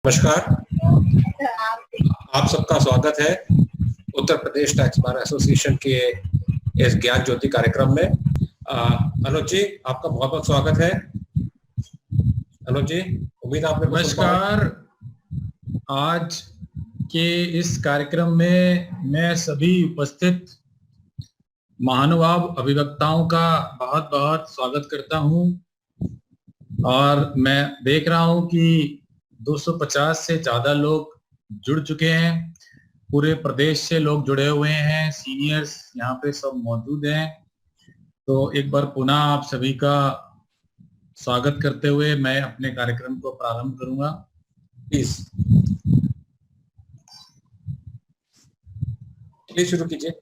नमस्कार। आप सबका स्वागत है Uttar Pradesh tax bar association के इस ज्ञान ज्योति कार्यक्रम में। अनुज जी, आपका बहुत बहुत स्वागत है। अनुज जी, उम्मीद आपने नमस्कार। आज के इस कार्यक्रम में मैं सभी उपस्थित महानुभाव अभिवक्ताओं का बहुत बहुत स्वागत करता हूं और मैं देख रहा हूं कि 250 से ज्यादा लोग जुड़ चुके हैं। पूरे प्रदेश से लोग जुड़े हुए हैं, सीनियर्स यहाँ पे सब मौजूद हैं। तो एक बार पुनः आप सभी का स्वागत करते हुए मैं अपने कार्यक्रम को प्रारंभ करूंगा। प्लीज शुरू कीजिए।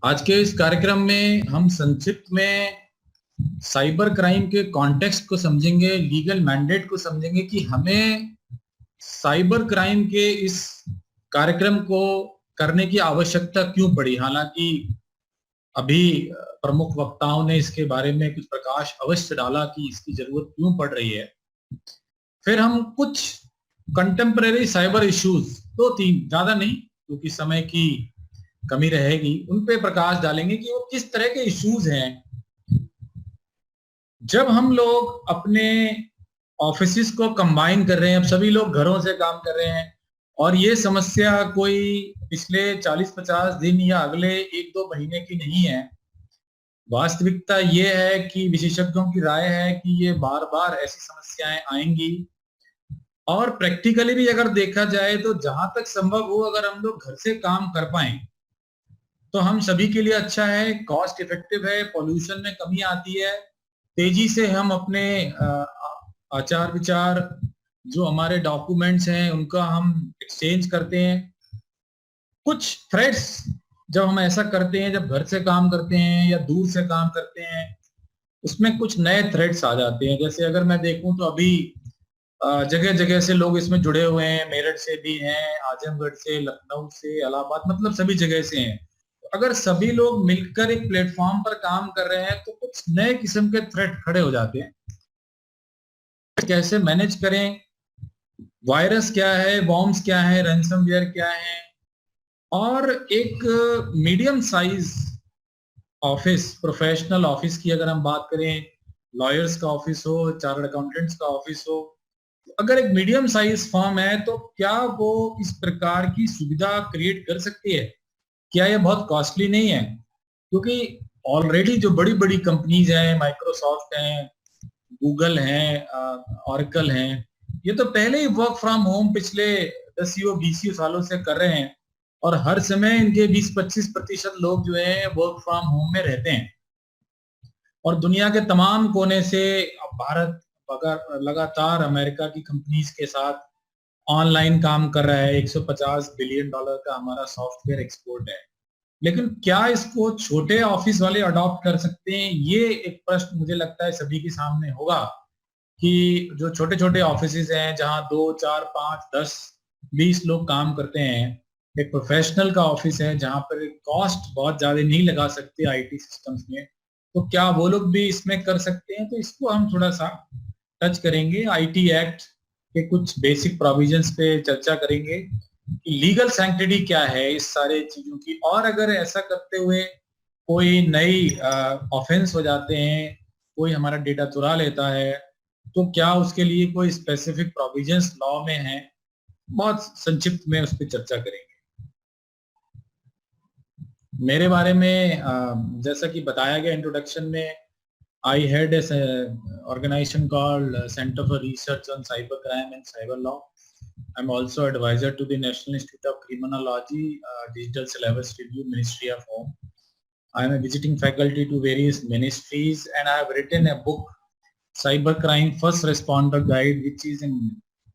आज के इस कार्यक्रम में हम संक्षिप्त में साइबर क्राइम के कॉन्टेक्स्ट को समझेंगे, लीगल मैंडेट को समझेंगे कि हमें साइबर क्राइम के इस कार्यक्रम को करने की आवश्यकता क्यों पड़ी। हालांकि अभी प्रमुख वक्ताओं ने इसके बारे में कुछ प्रकाश अवश्य डाला कि इसकी जरूरत क्यों पड़ रही है। फिर हम कुछ कंटेम्परेरी साइबर इश्यूज, 2-3, ज्यादा नहीं क्योंकि समय की कमी रहेगी, उन पे प्रकाश डालेंगे कि वो किस तरह के इश्यूज हैं। जब हम लोग अपने ऑफिसेस को कंबाइन कर रहे हैं, अब सभी लोग घरों से काम कर रहे हैं और ये समस्या कोई पिछले 40-50 दिन या अगले 1-2 महीने की नहीं है। वास्तविकता ये है कि विशेषज्ञों की राय है कि ये बार बार ऐसी समस्याएं आएंगी और प्रैक्टिकली भी अगर देखा जाए तो जहां तक संभव हो अगर हम लोग घर से काम कर पाए तो हम सभी के लिए अच्छा है, कॉस्ट इफेक्टिव है, पॉल्यूशन में कमी आती है, तेजी से हम अपने आचार विचार जो हमारे डॉक्यूमेंट्स हैं उनका हम एक्सचेंज करते हैं। कुछ थ्रेड्स जब हम ऐसा करते हैं, जब घर से काम करते हैं या दूर से काम करते हैं, उसमें कुछ नए थ्रेड्स आ जाते हैं। जैसे अगर मैं देखूं तो अभी जगह जगह से लोग इसमें जुड़े हुए हैं, मेरठ से भी हैं, आजमगढ़ से, लखनऊ से, इलाहाबाद, मतलब सभी जगह से हैं। अगर सभी लोग मिलकर एक प्लेटफॉर्म पर काम कर रहे हैं तो कुछ नए किस्म के थ्रेट खड़े हो जाते हैं। कैसे मैनेज करें, वायरस क्या है, बॉम्ब्स क्या है, रैंसमवेयर क्या है। और एक medium size office, professional office की अगर हम बात करें, लॉयर्स का ऑफिस हो, चार्टर्ड अकाउंटेंट्स का ऑफिस हो, अगर एक मीडियम साइज फर्म है तो क्या वो इस प्रकार की सुविधा क्रिएट कर सकती है? क्या ये बहुत कॉस्टली नहीं है? क्योंकि ऑलरेडी जो बड़ी बड़ी कंपनीज हैं, माइक्रोसॉफ्ट हैं, गूगल हैं, ऑरेकल हैं, ये तो पहले ही वर्क फ्रॉम होम पिछले 10-20 सालों से कर रहे हैं और हर समय इनके 20-25% लोग जो है वर्क फ्रॉम होम में रहते हैं। और दुनिया के तमाम कोने से भारत लगातार अमेरिका की कंपनीज के साथ ऑनलाइन काम कर रहा है। $150 बिलियन का हमारा सॉफ्टवेयर एक्सपोर्ट है। लेकिन क्या इसको छोटे ऑफिस वाले अडॉप्ट कर सकते हैं? ये एक प्रश्न मुझे लगता है सभी के सामने होगा कि जो छोटे छोटे ऑफिस हैं जहां 2, 4, 5, 10, 20 लोग काम करते हैं, एक प्रोफेशनल का ऑफिस है जहां पर कॉस्ट बहुत ज्यादा नहीं लगा सकते आईटी सिस्टम्स में, तो क्या वो लोग भी इसमें कर सकते हैं? तो इसको हम थोड़ा सा टच करेंगे। आईटी एक्ट के कुछ बेसिक प्रोविजंस पे चर्चा करेंगे कि लीगल सैंक्टिटी क्या है इस सारे चीजों की, और अगर ऐसा करते हुए कोई नई ऑफेंस हो जाते हैं, कोई हमारा डेटा चुरा लेता है, तो क्या उसके लिए कोई स्पेसिफिक प्रोविजंस लॉ में है। बहुत संक्षिप्त में उस पर चर्चा करेंगे। मेरे बारे में जैसा कि बताया गया इंट्रोडक्शन में, I head an organization called Center for Research on Cyber Crime and Cyber Law. I'm also advisor to the National Institute of Criminology, Digital Syllabus Review, Ministry of Home. I'm a visiting faculty to various ministries, and I have written a book, Cybercrime First Responder Guide, which is a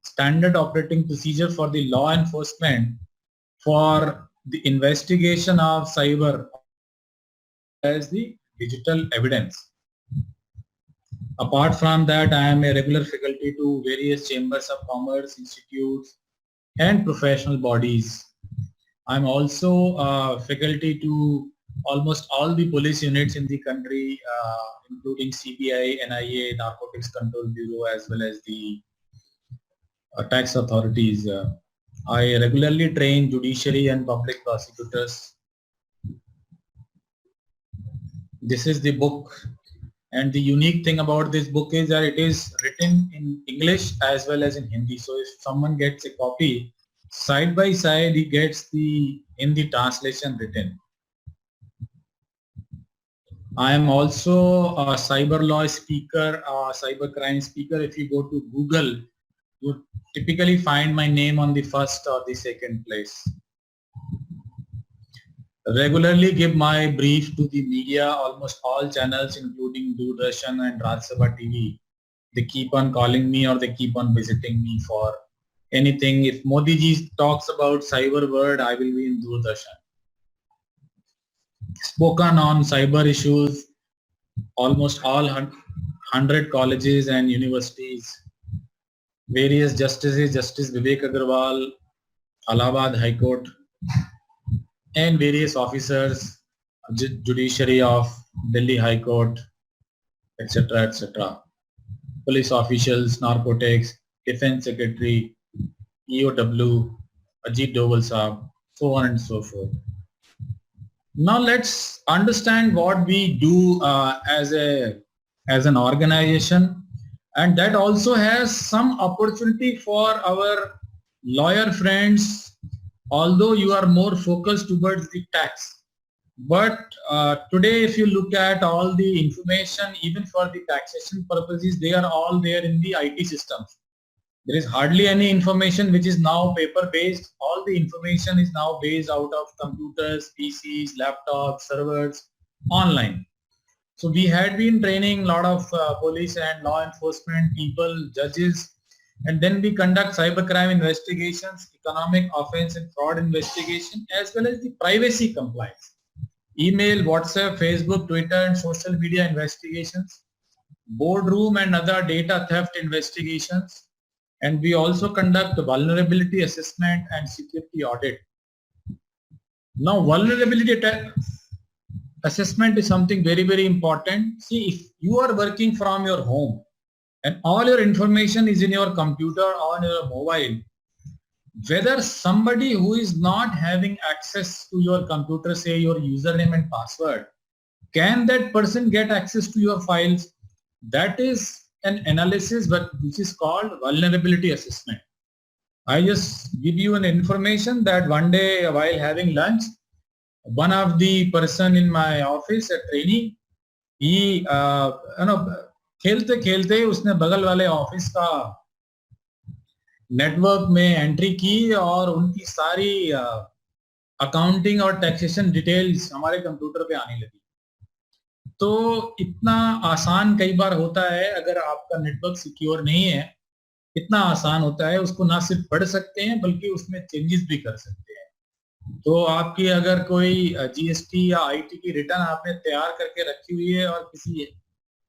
standard operating procedure for the law enforcement for the investigation of cyber as the digital evidence. Apart from that, I am a regular faculty to various chambers of commerce, institutes, and professional bodies. I'm also faculty to almost all the police units in the country, including CBI, NIA, Narcotics Control Bureau, as well as the tax authorities. I regularly train judiciary and public prosecutors. This is the book, and the unique thing about this book is that it is written in English as well as in Hindi. So if someone gets a copy, side by side he gets the Hindi translation written. I am also a cyber law speaker, cyber crime speaker. If you go to Google, you typically find my name on the first or the second place. Regularly give my brief to the media, almost all channels including Doordarshan and Raj Sabha TV. They keep on calling me or they keep on visiting me for anything. If Modi ji talks about cyber world, I will be in Doordarshan. Spoken on cyber issues, almost all 100 colleges and universities. Various justices, Justice Vivek Agarwal, Allahabad High Court, and various officers, judiciary of Delhi High Court, etc., etc. Police officials, narcotics, defense secretary, EOW, Ajit Doval Saab, so on and so forth. Now let's understand what we do as an organization, and that also has some opportunity for our lawyer friends, although you are more focused towards the tax. But today if you look at all the information, even for the taxation purposes, they are all there in the IT systems. There is hardly any information which is now paper based. All the information is now based out of computers, PCs, laptops, servers, online. So we had been training a lot of police and law enforcement people, judges, and then we conduct cybercrime investigations, economic offense and fraud investigation, as well as the privacy compliance. Email, WhatsApp, Facebook, Twitter and social media investigations, boardroom and other data theft investigations, and we also conduct vulnerability assessment and security audit. Now vulnerability assessment is something very, very important. See, if you are working from your home and all your information is in your computer or on your mobile, whether somebody who is not having access to your computer, say your username and password, can that person get access to your files? That is an analysis which is called vulnerability assessment. I just give you an information that one day while having lunch, one of the person in my office, a trainee, he खेलते खेलते उसने बगल वाले office का network में entry की और उनकी सारी अकाउंटिंग और टैक्सेशन डिटेल्स हमारे कंप्यूटर पे आने लगी. तो इतना आसान कई बार होता है, अगर आपका नेटवर्क सिक्योर नहीं है, इतना आसान होता है, उसको ना सिर्फ पढ़ सकते हैं बल्कि उसमें चेंजेस भी कर सकते हैं. तो आपकी अगर कोई जीएसटी या आईटी की रिटर्न आपने तैयार करके रखी हुई है और किसी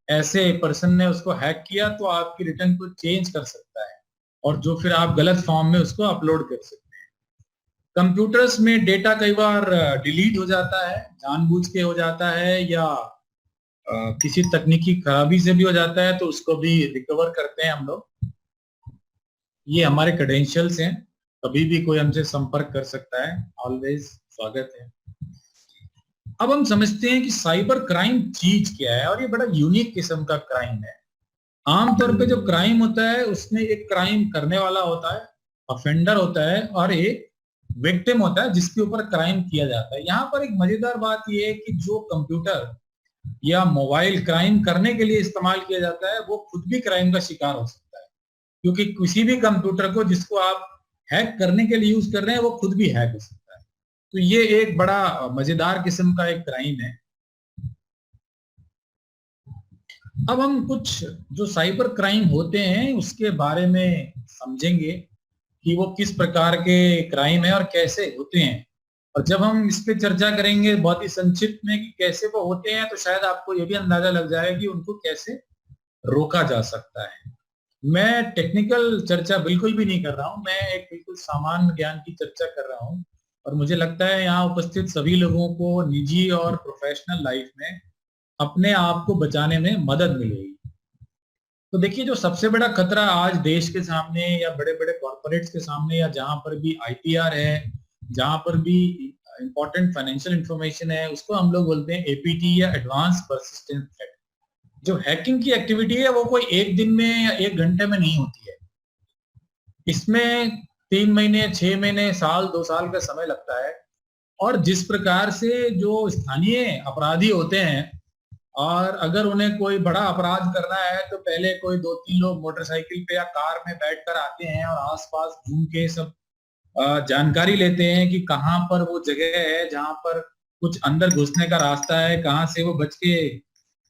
ऐसे पर्सन ने उसको हैक किया, तो आपकी रिटर्न को चेंज कर सकता है और जो फिर आप गलत फॉर्म में उसको अपलोड कर सकते हैं. कंप्यूटर्स में डेटा कई बार डिलीट हो जाता है, जानबूझ के हो जाता है या किसी तकनीकी खराबी से भी हो जाता है, तो उसको भी रिकवर करते हैं हम लोग. ये हमारे क्रेडेंशियल्स हैं, कभी भी कोई हमसे संपर्क कर सकता है, ऑलवेज स्वागत है. अब हम समझते हैं कि साइबर क्राइम चीज क्या है, और ये बड़ा यूनिक किस्म का क्राइम है. आमतौर पे जो क्राइम होता है उसमें एक क्राइम करने वाला होता है, ऑफेंडर होता है, और एक विक्टिम होता है जिसके ऊपर क्राइम किया जाता है. यहाँ पर एक मजेदार बात ये है कि जो कंप्यूटर या मोबाइल क्राइम करने के लिए इस्तेमाल किया जाता है वो खुद भी क्राइम का शिकार हो सकता है, क्योंकि किसी भी कंप्यूटर को जिसको आप हैक करने के लिए यूज कर रहे हैं वो खुद भी हैक हो सकता है. तो ये एक बड़ा मजेदार किस्म का एक क्राइम है. अब हम कुछ जो साइबर क्राइम होते हैं उसके बारे में समझेंगे कि वो किस प्रकार के क्राइम है और कैसे होते हैं. और जब हम इस पे चर्चा करेंगे बहुत ही संक्षिप्त में कि कैसे वो होते हैं, तो शायद आपको ये भी अंदाजा लग जाएगा कि उनको कैसे रोका जा सकता है। मैं टेक्निकल चर्चा बिल्कुल भी नहीं कर रहा हूं, मैं एक बिल्कुल सामान्य ज्ञान की चर्चा कर रहा हूं, और मुझे लगता है यहाँ उपस्थित सभी लोगों को निजी और प्रोफेशनल लाइफ में अपने आप को बचाने में मदद मिलेगी। तो देखिए, जो सबसे बड़ा खतरा आज देश के सामने या बड़े बड़े कॉर्पोरेट्स के सामने, या जहां पर भी आईपीआर है, जहां पर भी इंपॉर्टेंट फाइनेंशियल इंफॉर्मेशन है, उसको हम लोग बोलते हैं एपीटी या एडवांस परसिस्टेंट थ्रेट। जो हैकिंग की एक्टिविटी है वो कोई एक दिन में या एक घंटे में नहीं होती है। इसमें 3 महीने, 6 महीने, साल, 2 साल का समय लगता है। और जिस प्रकार से जो स्थानीय अपराधी होते हैं, और अगर उन्हें कोई बड़ा अपराध करना है तो पहले कोई 2-3 लोग मोटरसाइकिल पे या कार में बैठकर आते हैं और आसपास घूम के सब जानकारी लेते हैं कि कहाँ पर वो जगह है जहां पर कुछ अंदर घुसने का रास्ता है, कहाँ से वो बच के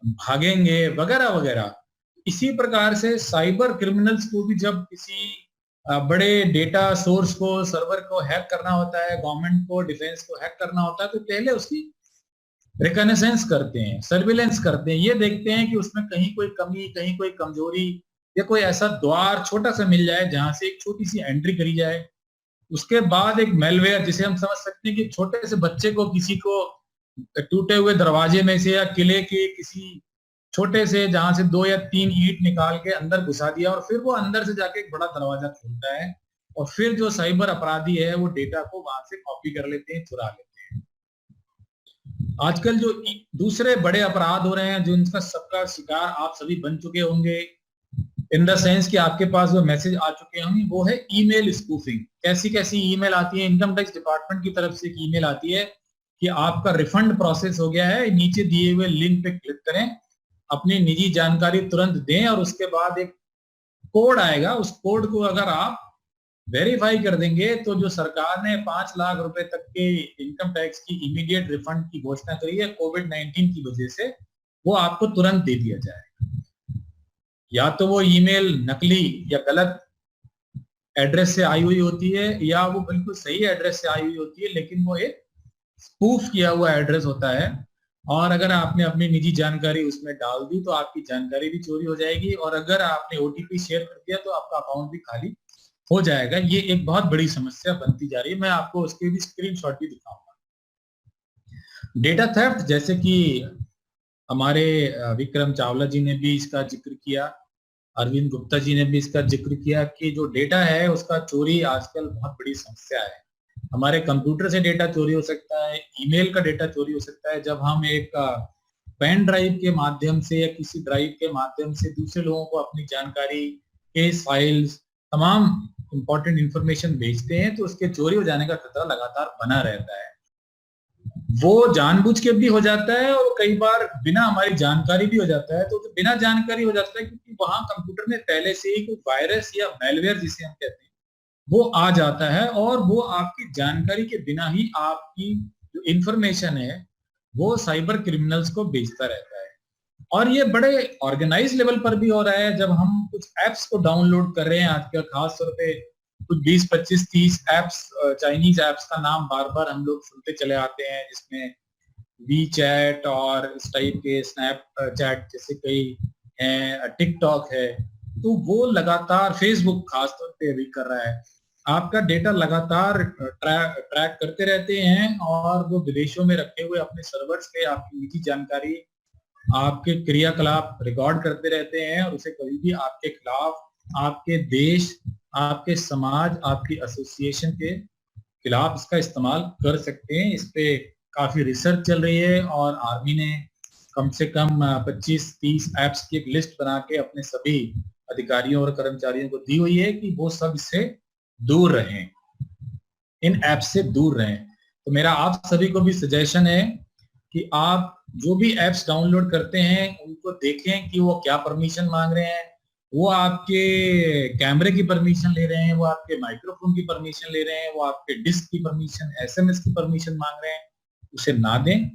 भागेंगे, वगैरह वगैरह। इसी प्रकार से साइबर क्रिमिनल्स को भी जब किसी बड़े डेटा सोर्स को, सर्वर को हैक करना होता है, गवर्नमेंट को, डिफेंस को हैक करना होता है, तो पहले उसकी रिकनेसेंस करते हैं, सर्विलेंस करते हैं, ये देखते हैं कि उसमें कहीं कोई कमी, कहीं कोई कमजोरी, या कोई ऐसा द्वार छोटा सा मिल जाए जहां से एक छोटी सी एंट्री करी जाए। उसके बाद एक मेलवेयर, जिसे हम समझ सकते हैं कि छोटे से बच्चे को किसी को टूटे हुए दरवाजे में से या किले के किसी छोटे से जहां से 2 या 3 ईंट निकाल के अंदर घुसा दिया, और फिर वो अंदर से जाके एक बड़ा दरवाजा खोलता है, और फिर जो साइबर अपराधी है वो डेटा को वहां से कॉपी कर लेते हैं, चुरा लेते हैं। आजकल जो दूसरे बड़े अपराध हो रहे हैं, जो इनका सबका शिकार आप सभी बन चुके होंगे, इन द सेंस कि आपके पास वो मैसेज आ चुके होंगे, वो है ईमेल स्पूफिंग। कैसी कैसी ईमेल आती है, इनकम टैक्स डिपार्टमेंट की तरफ से एक ईमेल आती है कि आपका रिफंड प्रोसेस हो गया है, नीचे दिए हुए लिंक पे क्लिक करें, अपनी निजी जानकारी तुरंत दें, और उसके बाद एक कोड आएगा, उस कोड को अगर आप वेरीफाई कर देंगे तो जो सरकार ने 5 लाख रुपए तक के इनकम टैक्स की इमीडिएट रिफंड की घोषणा करी है कोविड-19 की वजह से, वो आपको तुरंत दे दिया जाएगा। या तो वो ईमेल नकली या गलत एड्रेस से आई हुई होती है, या वो बिल्कुल सही एड्रेस से आई हुई होती है, लेकिन वो एक स्पूफ किया हुआ एड्रेस होता है, और अगर आपने अपनी निजी जानकारी उसमें डाल दी तो आपकी जानकारी भी चोरी हो जाएगी, और अगर आपने ओटीपी शेयर कर दिया तो आपका अकाउंट भी खाली हो जाएगा। ये एक बहुत बड़ी समस्या बनती जा रही है। मैं आपको उसके भी स्क्रीनशॉट भी दिखाऊंगा। डेटा थेफ्ट, जैसे कि हमारे विक्रम चावला जी ने भी इसका जिक्र किया, अरविंद गुप्ता जी ने भी इसका जिक्र किया कि जो डेटा है उसका चोरी आजकल बहुत बड़ी समस्या है। हमारे कंप्यूटर से डेटा चोरी हो सकता है, ईमेल का डेटा चोरी हो सकता है। जब हम एक पेन ड्राइव के माध्यम से या किसी ड्राइव के माध्यम से दूसरे लोगों को अपनी जानकारी, केस फाइल्स, तमाम इंपॉर्टेंट इंफॉर्मेशन भेजते हैं, तो उसके चोरी हो जाने का खतरा लगातार बना रहता है। वो जानबूझ के भी हो जाता है, और कई बार बिना हमारी जानकारी भी हो जाता है। तो बिना जानकारी हो जाता है क्योंकि वहां कंप्यूटर में पहले से ही कोई वायरस या मेलवेयर जिसे हम कहते हैं वो आ जाता है, और वो आपकी जानकारी के बिना ही आपकी जो इंफॉर्मेशन है वो साइबर क्रिमिनल्स को बेचता रहता है। और ये बड़े ऑर्गेनाइज लेवल पर भी हो रहा है। जब हम कुछ एप्स को डाउनलोड कर रहे हैं आजकल, खास तौर पे कुछ 20, 25, 30 एप्स, चाइनीज एप्स का नाम बार बार हम लोग सुनते चले आते हैं, जिसमें वी चैट और इस टाइप के स्नैप चैट जैसे कई हैं, टिकटॉक है, तो वो लगातार, फेसबुक खास तौर पे भी कर रहा है, आपका डेटा लगातार ट्रैक करते रहते हैं, और वो विदेशों में रखे हुए अपने सर्वर्स पे आपकी निजी जानकारी, आपके क्रियाकलाप रिकॉर्ड करते रहते हैं, और उसे कभी भी आपके खिलाफ, आपके देश, आपके समाज, आपकी एसोसिएशन के खिलाफ इसका इस्तेमाल कर सकते हैं। इस पे काफी रिसर्च चल रही है, और आर्मी ने कम से कम 25-30 एप्स की एक लिस्ट बना के अपने सभी अधिकारियों और कर्मचारियों को दी हुई है कि वो सब इससे दूर रहें, इन एप्स से दूर रहें। तो मेरा आप सभी को भी सजेशन है कि आप जो भी एप्स डाउनलोड करते हैं उनको देखें कि वो क्या परमिशन मांग रहे हैं। वो आपके कैमरे की परमिशन ले रहे हैं, वो आपके माइक्रोफोन की परमिशन ले रहे हैं, वो आपके डिस्क की परमिशन, एसएमएस की परमिशन मांग रहे हैं, उसे ना दें।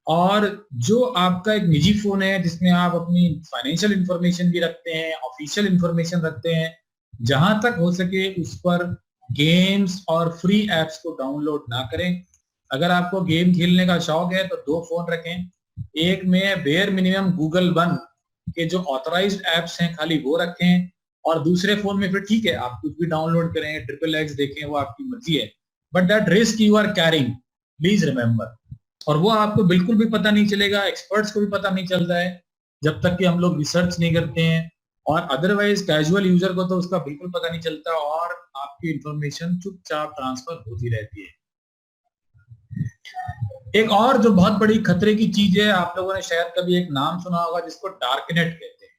और जो आपका एक निजी फोन है जिसमें आप अपनी फाइनेंशियल इंफॉर्मेशन भी रखते हैं, ऑफिशियल इंफॉर्मेशन रखते हैं, जहां तक हो सके उस पर गेम्स और फ्री एप्स को डाउनलोड ना करें। अगर आपको गेम खेलने का शौक है तो 2 फोन रखें, एक में बेयर मिनिमम गूगल वन के जो ऑथराइज्ड एप्स हैं खाली वो रखें, और दूसरे फोन में फिर ठीक है आप कुछ भी डाउनलोड करें, ट्रिपल एक्स देखें, वो आपकी मर्जी है, but that risk you are carrying, please remember. और वो आपको बिल्कुल भी पता नहीं चलेगा, एक्सपर्ट्स को भी पता नहीं चलता है जब तक कि हम लोग रिसर्च नहीं करते हैं, और अदरवाइज कैजुअल यूजर को तो उसका बिल्कुल पता नहीं चलता, और आपकी इंफॉर्मेशन चुपचाप ट्रांसफर होती रहती है। एक और जो बहुत बड़ी खतरे की चीज है, आप लोगों ने शायद कभी एक नाम सुना होगा जिसको डार्कनेट कहते हैं।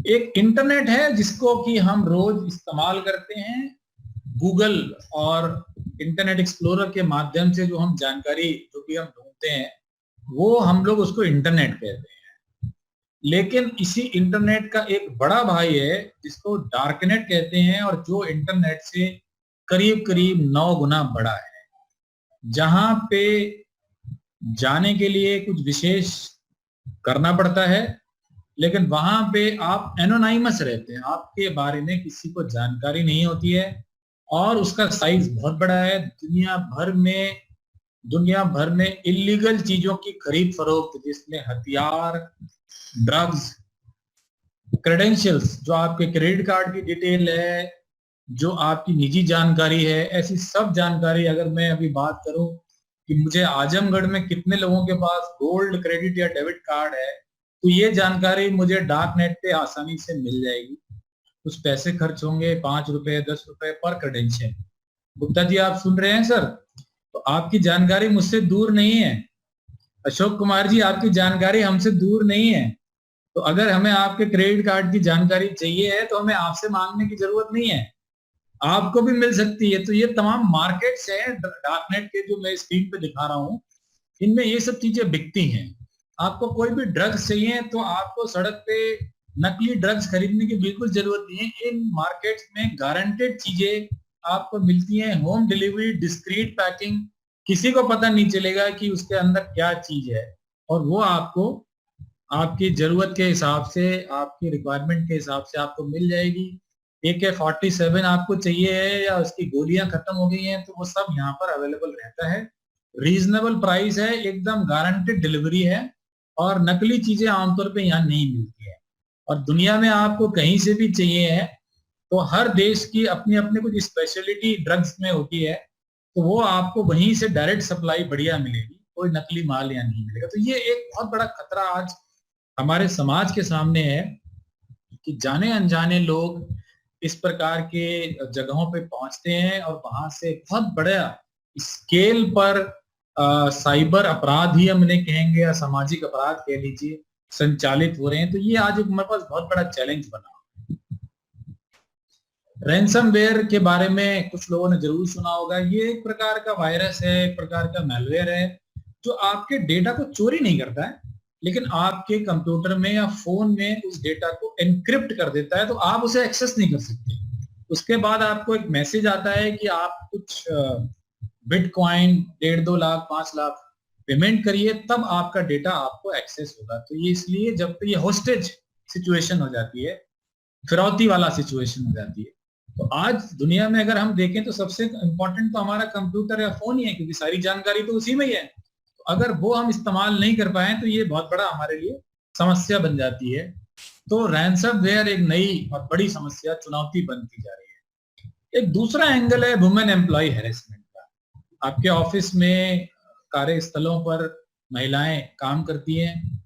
एक इंटरनेट है जिसको कि हम रोज इस्तेमाल करते हैं, गूगल और इंटरनेट एक्सप्लोरर के माध्यम से जो हम जानकारी जो भी हम ढूंढते हैं, वो हम लोग उसको इंटरनेट कहते हैं। लेकिन इसी इंटरनेट का एक बड़ा भाई है जिसको डार्कनेट कहते हैं, और जो इंटरनेट से करीब करीब 9 गुना बड़ा है, जहां पे जाने के लिए कुछ विशेष करना पड़ता है, लेकिन वहां पे आप एनोनाइमस रहते हैं, आपके बारे में किसी को जानकारी नहीं होती है, और उसका साइज बहुत बड़ा है। दुनिया भर में इलीगल चीजों की खरीद फरोख्त, जिसमें हथियार, ड्रग्स, क्रेडेंशियल्स, जो आपके क्रेडिट कार्ड की डिटेल है, जो आपकी निजी जानकारी है, ऐसी सब जानकारी अगर मैं अभी बात करूं कि मुझे आजमगढ़ में कितने लोगों के पास गोल्ड क्रेडिट या डेबिट कार्ड है, तो ये जानकारी मुझे डार्क नेट पे आसानी से मिल जाएगी। कुछ पैसे खर्च होंगे, 5 रुपए 10 रुपए पर क्रेडेंशियल। गुप्ता जी आप सुन रहे हैं सर? तो आपकी जानकारी मुझसे दूर नहीं है। अशोक कुमार जी आपकी जानकारी हमसे दूर नहीं है। तो अगर हमें आपके क्रेडिट कार्ड की जानकारी चाहिए है तो हमें आपसे मांगने की जरूरत नहीं है, आपको भी मिल सकती है। तो ये तमाम मार्केट्स हैं डार्कनेट के जो मैं स्क्रीन पे दिखा रहा हूँ, इनमें ये सब चीजें बिकती हैं। आपको कोई भी ड्रग्स चाहिए तो आपको सड़क पे नकली ड्रग्स खरीदने की बिल्कुल जरूरत नहीं है। इन मार्केट्स में गारंटेड चीजें आपको मिलती हैं, होम डिलीवरी, डिस्क्रीट पैकिंग, किसी को पता नहीं चलेगा कि उसके अंदर क्या चीज है, और वो आपको आपकी जरूरत के हिसाब से, आपकी रिक्वायरमेंट के हिसाब से आपको मिल जाएगी। AK-47 आपको चाहिए है या उसकी गोलियां खत्म हो गई हैं, तो वो सब यहाँ पर अवेलेबल रहता है। रीजनेबल प्राइस है, एकदम गारंटेड डिलीवरी है, और नकली चीजें आमतौर पे यहाँ नहीं मिलती है। और दुनिया में आपको कहीं से भी चाहिए है तो हर देश की अपनी अपनी कुछ स्पेशलिटी ड्रग्स में होती है, तो वो आपको वहीं से डायरेक्ट सप्लाई बढ़िया मिलेगी, कोई नकली माल यहाँ नहीं मिलेगा। तो ये एक बहुत बड़ा खतरा आज हमारे समाज के सामने है कि जाने अनजाने लोग इस प्रकार के जगहों पे पहुंचते हैं और वहां से बहुत बड़ा स्केल पर साइबर अपराध ही हम इन्हें कहेंगे या सामाजिक अपराध कह लीजिए, संचालित हो रहे हैं। तो ये आज हमारे पास बहुत बड़ा चैलेंज बना। रैंसमवेयर के बारे में कुछ लोगों ने जरूर सुना होगा। ये एक प्रकार का वायरस है, एक प्रकार का मैलवेयर है, जो आपके डेटा को चोरी नहीं करता है, लेकिन आपके कंप्यूटर में या फोन में उस डेटा को एनक्रिप्ट कर देता है, तो आप उसे एक्सेस नहीं कर सकते। उसके बाद आपको एक मैसेज आता है कि आप कुछ बिटकॉइन 1.5-2 लाख 5 लाख पेमेंट करिए, तब आपका डेटा आपको एक्सेस होगा। तो ये इसलिए जब तक ये होस्टेज सिचुएशन हो जाती है, फिरौती वाला सिचुएशन हो जाती है। तो आज दुनिया में अगर हम देखें तो सबसे इंपॉर्टेंट तो हमारा कंप्यूटर या फोन ही है, क्योंकि सारी जानकारी तो उसी में ही है। तो अगर वो हम इस्तेमाल नहीं कर पाए तो ये बहुत बड़ा हमारे लिए समस्या बन जाती है। तो रैंसमवेयर एक नई और बड़ी समस्या, चुनौती बनती जा रही है। एक दूसरा एंगल है वुमेन एम्प्लॉय हैरेसमेंट का। आपके ऑफिस में, कार्यस्थलों पर महिलाएं काम करती हैं,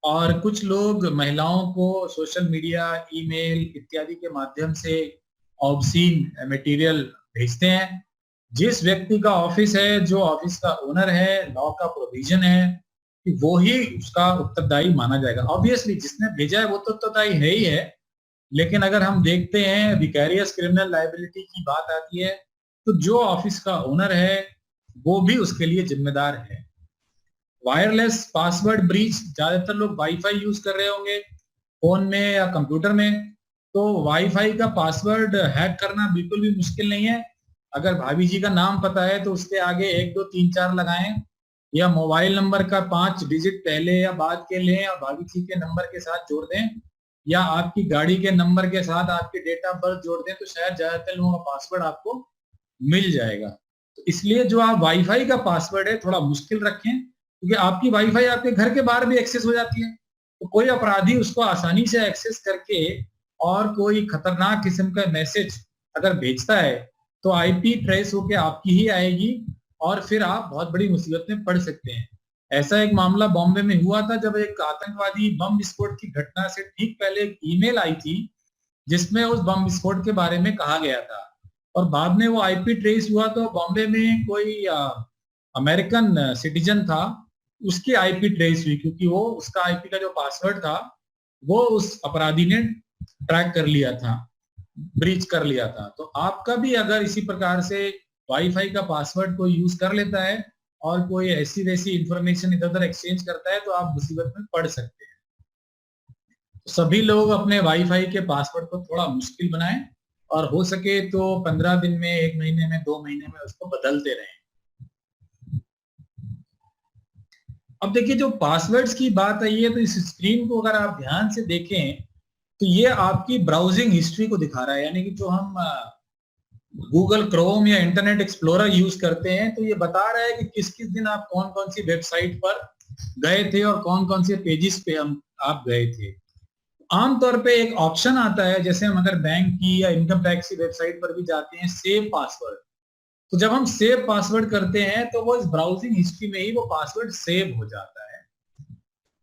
और कुछ लोग महिलाओं को सोशल मीडिया, ईमेल इत्यादि के माध्यम से ऑब्सीन मटेरियल भेजते हैं। जिस व्यक्ति का ऑफिस है, जो ऑफिस का ओनर है, लॉ का प्रोविजन है कि वो ही उसका उत्तरदायी माना जाएगा। ऑब्वियसली जिसने भेजा है वो तो उत्तरदायी है ही है, लेकिन अगर हम देखते हैं विकैरियस क्रिमिनल लायबिलिटी की बात आती है, तो जो ऑफिस का ओनर है वो भी उसके लिए जिम्मेदार है। वायरलेस पासवर्ड ब्रीच, ज्यादातर लोग वाईफाई यूज कर रहे होंगे फोन में या कंप्यूटर में, तो वाईफाई का पासवर्ड हैक करना बिल्कुल भी मुश्किल नहीं है। अगर भाभी जी का नाम पता है तो उसके आगे 1 2 3 4 लगाएं, या मोबाइल नंबर का 5 डिजिट पहले या बाद के लें और भाभी जी के नंबर के साथ जोड़ दें, या आपकी गाड़ी के नंबर के साथ आपके डेट ऑफ बर्थ जोड़ दें, तो शायद ज्यादातर लोगों का पासवर्ड आपको मिल जाएगा। तो इसलिए जो आप वाईफाई का पासवर्ड है थोड़ा मुश्किल रखें, क्योंकि आपकी वाईफाई आपके घर के बाहर भी एक्सेस हो जाती है। तो कोई अपराधी उसको आसानी से एक्सेस करके और कोई खतरनाक किस्म का मैसेज अगर भेजता है तो आईपी ट्रेस होके आपकी ही आएगी और फिर आप बहुत बड़ी मुसीबत में पड़ सकते हैं। ऐसा एक मामला बॉम्बे में हुआ था जब एक आतंकवादी बम विस्फोट की घटना से ठीक पहले एक ईमेल आई थी जिसमें उस बम विस्फोट के बारे में कहा गया था और बाद में वो आईपी ट्रेस हुआ तो बॉम्बे में कोई अमेरिकन सिटीजन था, उसकी आईपी ट्रेस हुई क्योंकि वो उसका आईपी का जो पासवर्ड था वो उस अपराधी ने ट्रैक कर लिया था, ब्रीच कर लिया था। तो आपका भी अगर इसी प्रकार से वाईफाई का पासवर्ड कोई यूज कर लेता है और कोई ऐसी वैसी इंफॉर्मेशन इधर उधर एक्सचेंज करता है तो आप मुसीबत में पड़ सकते हैं। तो सभी लोग अपने वाईफाई के पासवर्ड को थोड़ा मुश्किल बनाएं और हो सके तो 15 दिन में, 1 महीने में, 2 महीने में उसको बदलते रहें। अब देखिए जो पासवर्ड्स की बात आई है तो इस स्क्रीन को अगर आप ध्यान से देखें तो ये आपकी ब्राउजिंग हिस्ट्री को दिखा रहा है, यानी कि जो हम गूगल क्रोम या इंटरनेट एक्सप्लोरर यूज करते हैं तो ये बता रहा है कि किस किस दिन आप कौन कौन सी वेबसाइट पर गए थे और कौन कौन से पेजेस पे आप गए थे। आमतौर पे एक ऑप्शन आता है, जैसे हम अगर बैंक की या इनकम टैक्स की वेबसाइट पर भी जाते हैं, सेव पासवर्ड। तो जब हम सेव पासवर्ड करते हैं तो वो इस ब्राउजिंग हिस्ट्री में ही वो पासवर्ड सेव हो जाता है।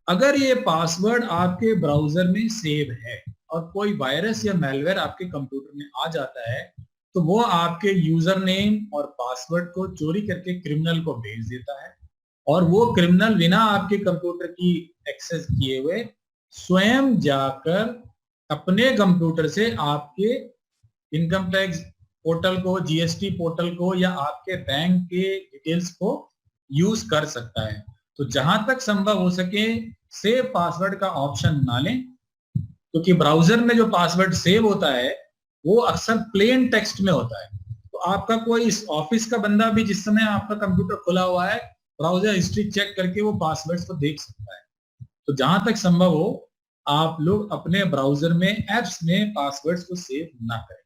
अगर ये पासवर्ड आपके ब्राउजर में सेव है और कोई वायरस या मैलवेयर आपके कंप्यूटर में आ जाता है तो वो आपके यूजर नेम और पासवर्ड को चोरी करके क्रिमिनल को भेज देता है और वो क्रिमिनल बिना आपके कंप्यूटर की एक्सेस किए हुए स्वयं जाकर अपने कंप्यूटर से आपके इनकम टैक्स पोर्टल को, जीएसटी पोर्टल को या आपके बैंक के डिटेल्स को यूज कर सकता है। तो जहां तक संभव हो सके सेव पासवर्ड का ऑप्शन ना लें, क्योंकि ब्राउजर में जो पासवर्ड सेव होता है वो अक्सर प्लेन टेक्स्ट में होता है। तो आपका कोई इस ऑफिस का बंदा भी जिस समय आपका कंप्यूटर खुला हुआ है ब्राउजर हिस्ट्री चेक करके वो पासवर्ड्स को देख सकता है। तो जहां तक संभव हो आप लोग अपने ब्राउजर में, एप्स में पासवर्ड्स को सेव ना करें।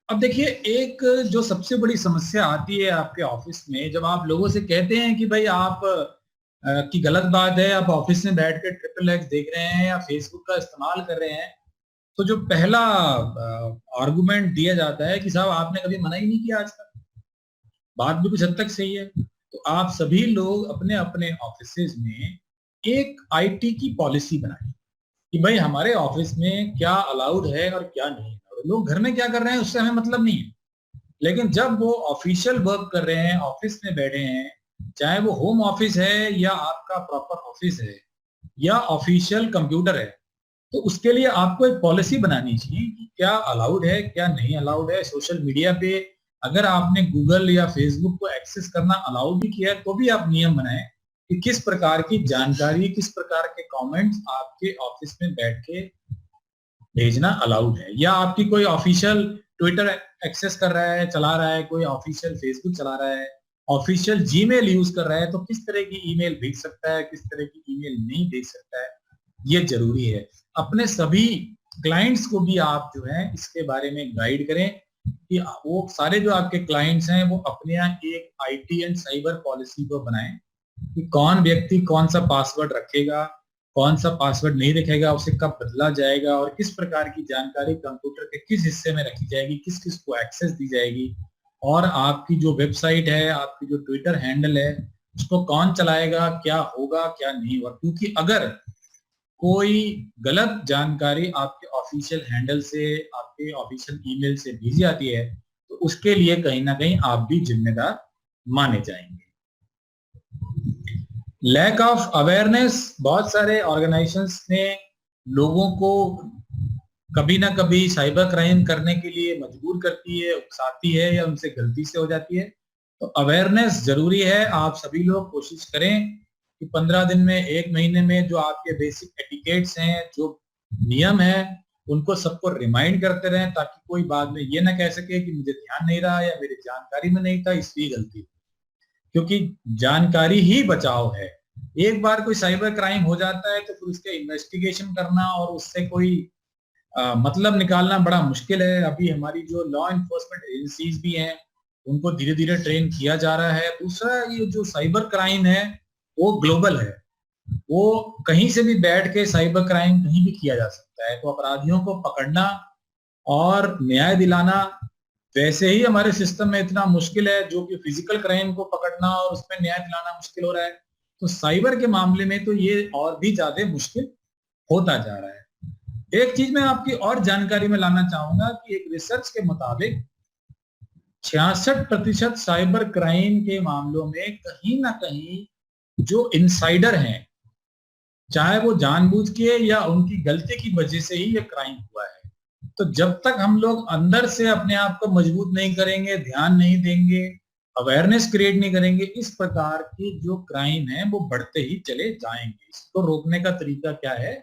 अब देखिए एक जो सबसे बड़ी समस्या आती है आपके ऑफिस में, जब आप लोगों से कहते हैं कि भाई आप की गलत बात है, आप ऑफिस में बैठ के ट्रिपल एक्स देख रहे हैं या फेसबुक का इस्तेमाल कर रहे हैं, तो जो पहला आर्गुमेंट दिया जाता है कि साहब आपने कभी मना ही नहीं किया आज तक। बात भी कुछ हद तक सही है। तो आप सभी लोग अपने अपने ऑफिसेज में एक आईटी की पॉलिसी बनाएं कि भाई हमारे ऑफिस में क्या अलाउड है और क्या नहीं है। लोग घर में क्या कर रहे हैं उससे हमें मतलब नहीं है, लेकिन जब वो ऑफिशियल वर्क कर रहे हैं, ऑफिस में बैठे हैं, चाहे वो होम ऑफिस है या आपका प्रॉपर ऑफिस है या ऑफिशियल कंप्यूटर है, तो उसके लिए आपको एक पॉलिसी बनानी चाहिए कि क्या अलाउड है, क्या नहीं अलाउड है। सोशल मीडिया पे अगर आपने गूगल या फेसबुक को एक्सेस करना अलाउड भी किया है तो भी आप नियम बनाएं कि किस प्रकार की जानकारी, किस प्रकार के कमेंट्स आपके ऑफिस में बैठ के भेजना अलाउड है। या आपकी कोई ऑफिशियल ट्विटर एक्सेस कर रहा है, चला रहा है, कोई ऑफिशियल फेसबुक चला रहा है, ऑफिशियल जीमेल यूज कर रहा है, तो किस तरह की ईमेल भेज सकता है, किस तरह की ईमेल नहीं भेज सकता है, ये जरूरी है। अपने सभी क्लाइंट्स को भी आप जो है इसके बारे में गाइड करें कि वो सारे जो आपके क्लाइंट्स हैं वो अपने यहाँ एक आईटी एंड साइबर पॉलिसी को बनाएं कि कौन व्यक्ति कौन सा पासवर्ड रखेगा, कौन सा पासवर्ड नहीं रखेगा, उसे कब बदला जाएगा और किस प्रकार की जानकारी कंप्यूटर के किस हिस्से में रखी जाएगी, किस किस को एक्सेस दी जाएगी, और आपकी जो वेबसाइट है, आपकी जो ट्विटर हैंडल है, उसको कौन चलाएगा, क्या होगा क्या नहीं होगा। क्योंकि अगर कोई गलत जानकारी आपके ऑफिशियल हैंडल से, आपके ऑफिशियल ईमेल से भेजी जाती है तो उसके लिए कहीं ना कहीं आप भी जिम्मेदार माने जाएंगे। लैक ऑफ अवेयरनेस, बहुत सारे ऑर्गेनाइजेशंस ने लोगों को कभी ना कभी साइबर क्राइम करने के लिए मजबूर करती है, उकसाती है या उनसे गलती से हो जाती है। तो अवेयरनेस जरूरी है। आप सभी लोग कोशिश करें कि 15 दिन में, 1 महीने में जो आपके बेसिक एटिकेट्स हैं, जो नियम है, उनको सबको रिमाइंड करते रहें ताकि कोई बाद में ये ना कह सके कि मुझे ध्यान नहीं रहा या मेरी जानकारी में नहीं था इसलिए गलती। क्योंकि जानकारी ही बचाव है। एक बार कोई साइबर क्राइम हो जाता है तो फिर उसके इन्वेस्टिगेशन करना और उससे कोई मतलब निकालना बड़ा मुश्किल है। अभी हमारी जो लॉ इन्फोर्समेंट एजेंसीज भी हैं उनको धीरे धीरे ट्रेन किया जा रहा है। दूसरा, ये जो साइबर क्राइम है वो ग्लोबल है, वो कहीं से भी बैठ के साइबर क्राइम कहीं भी किया जा सकता है। तो अपराधियों को पकड़ना और न्याय दिलाना वैसे ही हमारे सिस्टम में इतना मुश्किल है, जो कि फिजिकल क्राइम को पकड़ना और उसमें न्याय दिलाना मुश्किल हो रहा है, तो साइबर के मामले में तो ये और भी ज्यादा मुश्किल होता जा रहा है। एक चीज मैं आपकी और जानकारी में लाना चाहूंगा कि एक रिसर्च के मुताबिक 66% साइबर क्राइम के मामलों में कहीं ना कहीं जो इनसाइडर हैं, चाहे वो जानबूझ के या उनकी गलती की वजह से ही ये क्राइम हुआ है। तो जब तक हम लोग अंदर से अपने आप को मजबूत नहीं करेंगे, ध्यान नहीं देंगे, अवेयरनेस क्रिएट नहीं करेंगे, इस प्रकार की जो क्राइम है वो बढ़ते ही चले जाएंगे। इसको रोकने का तरीका क्या है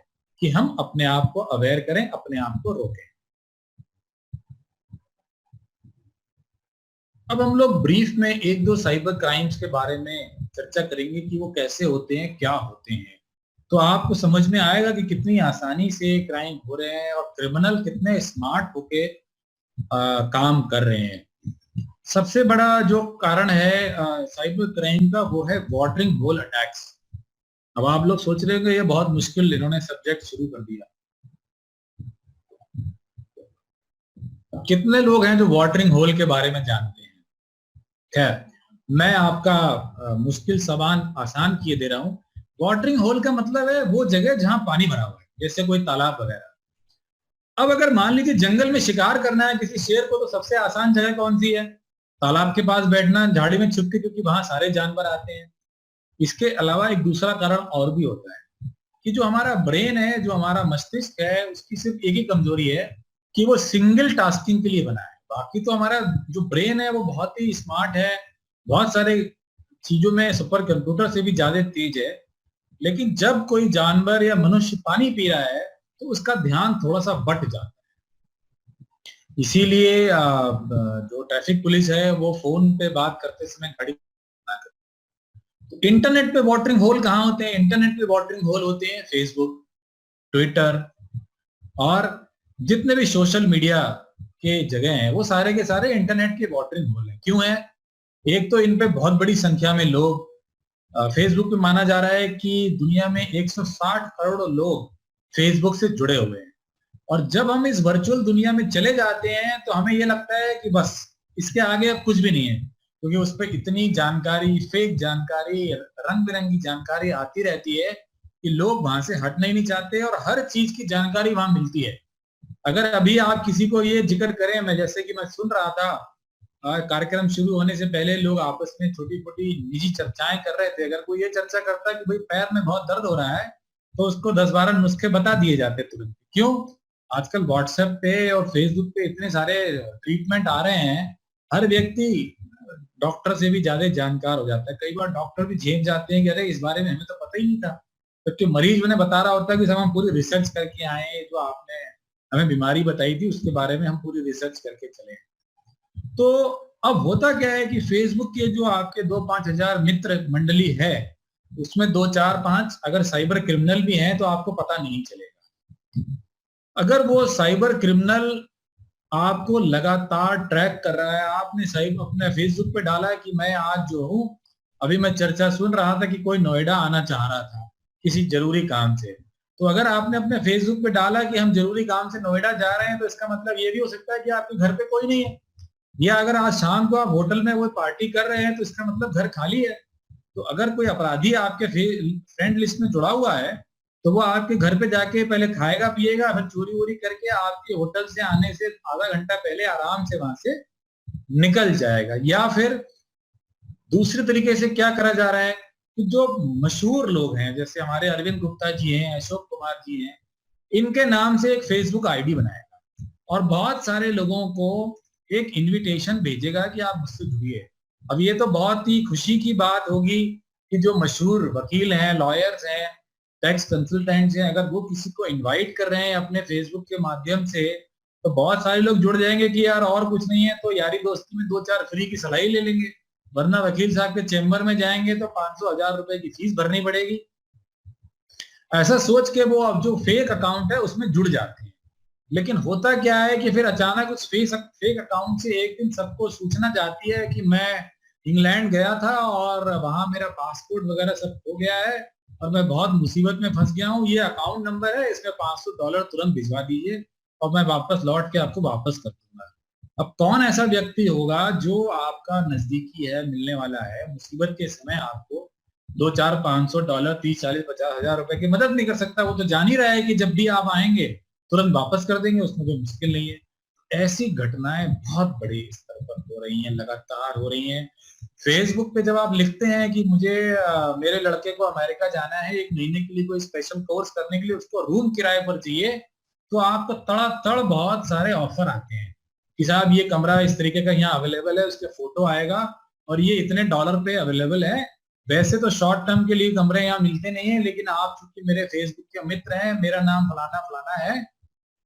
कि हम अपने आप को अवेयर करें, अपने आप को रोकें। अब हम लोग ब्रीफ में एक दो साइबर क्राइम्स के बारे में चर्चा करेंगे कि वो कैसे होते हैं, क्या होते हैं, तो आपको समझ में आएगा कि कितनी आसानी से क्राइम हो रहे हैं और क्रिमिनल कितने स्मार्ट होके काम कर रहे हैं। सबसे बड़ा जो कारण है साइबर क्राइम का वो है वाटरिंग होल अटैक्स। अब आप लोग सोच रहे होंगे ये बहुत मुश्किल इन्होंने सब्जेक्ट शुरू कर दिया। कितने लोग हैं जो वाटरिंग होल के बारे में जानते हैं? खैर, मैं आपका मुश्किल सवाल आसान किए दे रहा हूं। वाटरिंग होल का मतलब है वो जगह जहां पानी भरा हुआ है, जैसे कोई तालाब वगैरह। अब अगर मान लीजिए जंगल में शिकार करना है किसी शेर को, तो सबसे आसान जगह कौन सी है? तालाब के पास बैठना, झाड़ी में छुप के, क्योंकि वहां सारे जानवर आते हैं। इसके अलावा एक दूसरा कारण और भी होता है कि जो हमारा ब्रेन है, जो हमारा मस्तिष्क है, उसकी सिर्फ एक ही कमजोरी है कि वो सिंगल टास्किंग के लिए बना है। बाकी तो हमारा जो ब्रेन है वो बहुत ही स्मार्ट है, बहुत सारे चीजों में सुपर कंप्यूटर से भी ज्यादा तेज है। लेकिन जब कोई जानवर या मनुष्य पानी पी रहा है तो उसका ध्यान थोड़ा सा बट जाता है। इसीलिए जो ट्रैफिक पुलिस है वो फोन पे बात करते समय घड़ी ना करे। तो इंटरनेट पे वाटरिंग होल कहाँ होते हैं? इंटरनेट पे वाटरिंग होल होते हैं फेसबुक, ट्विटर और जितने भी सोशल मीडिया के जगह हैं, वो सारे के सारे इंटरनेट के वाटरिंग होल हैं। क्यों है? एक तो इन पे बहुत बड़ी संख्या में लोग, फेसबुक पे माना जा रहा है कि दुनिया में 160 करोड़ लोग फेसबुक से जुड़े हुए हैं। और जब हम इस वर्चुअल दुनिया में चले जाते हैं तो हमें ये लगता है कि बस इसके आगे अब कुछ भी नहीं है, क्योंकि उस पर इतनी जानकारी, फेक जानकारी, रंग बिरंगी जानकारी आती रहती है कि लोग वहां से हटना ही नहीं चाहते और हर चीज की जानकारी वहां मिलती है। अगर अभी आप किसी को ये जिक्र करें, मैं जैसे कि मैं सुन रहा था कार्यक्रम शुरू होने से पहले लोग आपस में छोटी छोटी निजी चर्चाएं कर रहे थे। अगर कोई ये चर्चा करता कि भाई पैर में बहुत दर्द हो रहा है, तो उसको 10-12 नुस्खे बता दिए जाते तुरंत। क्यों? आजकल व्हाट्सएप पे और फेसबुक पे इतने सारे ट्रीटमेंट आ रहे हैं, हर व्यक्ति डॉक्टर से भी ज्यादा जानकार हो जाता है। कई बार डॉक्टर भी झेप जाते हैं कि अरे इस बारे में हमें तो पता ही नहीं था, क्योंकि मरीज उन्हें बता रहा होता है कि हम पूरी रिसर्च करके आए हैं, जो आपने हमें बीमारी बताई थी उसके बारे में हम पूरी रिसर्च करके चले। तो अब होता क्या है कि फेसबुक के जो आपके 2-5 हजार मित्र मंडली है, उसमें 2-4-5 अगर साइबर क्रिमिनल भी हैं तो आपको पता नहीं चलेगा। अगर वो साइबर क्रिमिनल आपको लगातार ट्रैक कर रहा है, आपने साइबर अपने फेसबुक पे डाला है कि मैं आज जो हूँ, अभी मैं चर्चा सुन रहा था कि कोई नोएडा आना चाह रहा था किसी जरूरी काम से, तो अगर आपने अपने फेसबुक पे डाला कि हम जरूरी काम से नोएडा जा रहे हैं, तो इसका मतलब ये भी हो सकता है कि आपके घर पे कोई नहीं है। या अगर आज शाम को आप होटल में वो पार्टी कर रहे हैं, तो इसका मतलब घर खाली है। तो अगर कोई अपराधी आपके फ्रेंड लिस्ट में जुड़ा हुआ है, तो वो आपके घर पे जाके पहले खाएगा पिएगा, फिर चोरी वोरी करके आपके होटल से आने से आधा घंटा पहले आराम से वहां से निकल जाएगा। या फिर दूसरे तरीके से क्या करा जा रहा है कि जो मशहूर लोग हैं, जैसे हमारे अरविंद गुप्ता जी हैं, अशोक कुमार जी हैं, इनके नाम से एक फेसबुक आईडी बनाएगा और बहुत सारे लोगों को एक इनविटेशन भेजेगा कि आप मुझसे जुड़िए। अब ये तो बहुत ही खुशी की बात होगी कि जो मशहूर वकील हैं, लॉयर्स हैं, टैक्स कंसल्टेंट्स हैं, अगर वो किसी को इनवाइट कर रहे हैं अपने फेसबुक के माध्यम से, तो बहुत सारे लोग जुड़ जाएंगे कि यार और कुछ नहीं है तो यारी दोस्ती में 2-4 फ्री की सलाह ले लेंगे, वरना वकील साहब के चेम्बर में जाएंगे तो 500-1000 रुपए की फीस भरनी पड़ेगी। ऐसा सोच के वो अब जो फेक अकाउंट है उसमें जुड़ जाते हैं। लेकिन होता क्या है कि फिर अचानक उस फेक अकाउंट से एक दिन सबको सूचना जाती है कि मैं इंग्लैंड गया था और वहां मेरा पासपोर्ट वगैरह सब खो गया है और मैं बहुत मुसीबत में फंस गया हूँ, ये अकाउंट नंबर है, इसमें $500 तुरंत भिजवा दीजिए और मैं वापस लौट के आपको वापस कर दूंगा। अब कौन ऐसा व्यक्ति होगा जो आपका नजदीकी है, मिलने वाला है, मुसीबत के समय आपको 2, 4, $500, 30, 40, 50 हजार रुपए की मदद नहीं कर सकता? वो तो जान ही रहा है कि जब भी आप आएंगे तुरंत वापस कर देंगे, उसमें कोई मुश्किल नहीं है। ऐसी घटनाएं बहुत बड़ी स्तर पर हो रही हैं, लगातार हो रही हैं। फेसबुक पे जब आप लिखते हैं कि मुझे मेरे लड़के को अमेरिका जाना है 1 महीने के लिए कोई स्पेशल कोर्स करने के लिए, उसको रूम किराए पर चाहिए, तो आपको तड़ातड़ बहुत सारे ऑफर आते हैं कि साहब ये कमरा इस तरीके का यहाँ अवेलेबल है, उसके फोटो आएगा और ये इतने डॉलर पे अवेलेबल है। वैसे तो शॉर्ट टर्म के लिए कमरे यहाँ मिलते नहीं है, लेकिन आप चूंकि मेरे फेसबुक के मित्र हैं, मेरा नाम फलाना फलाना है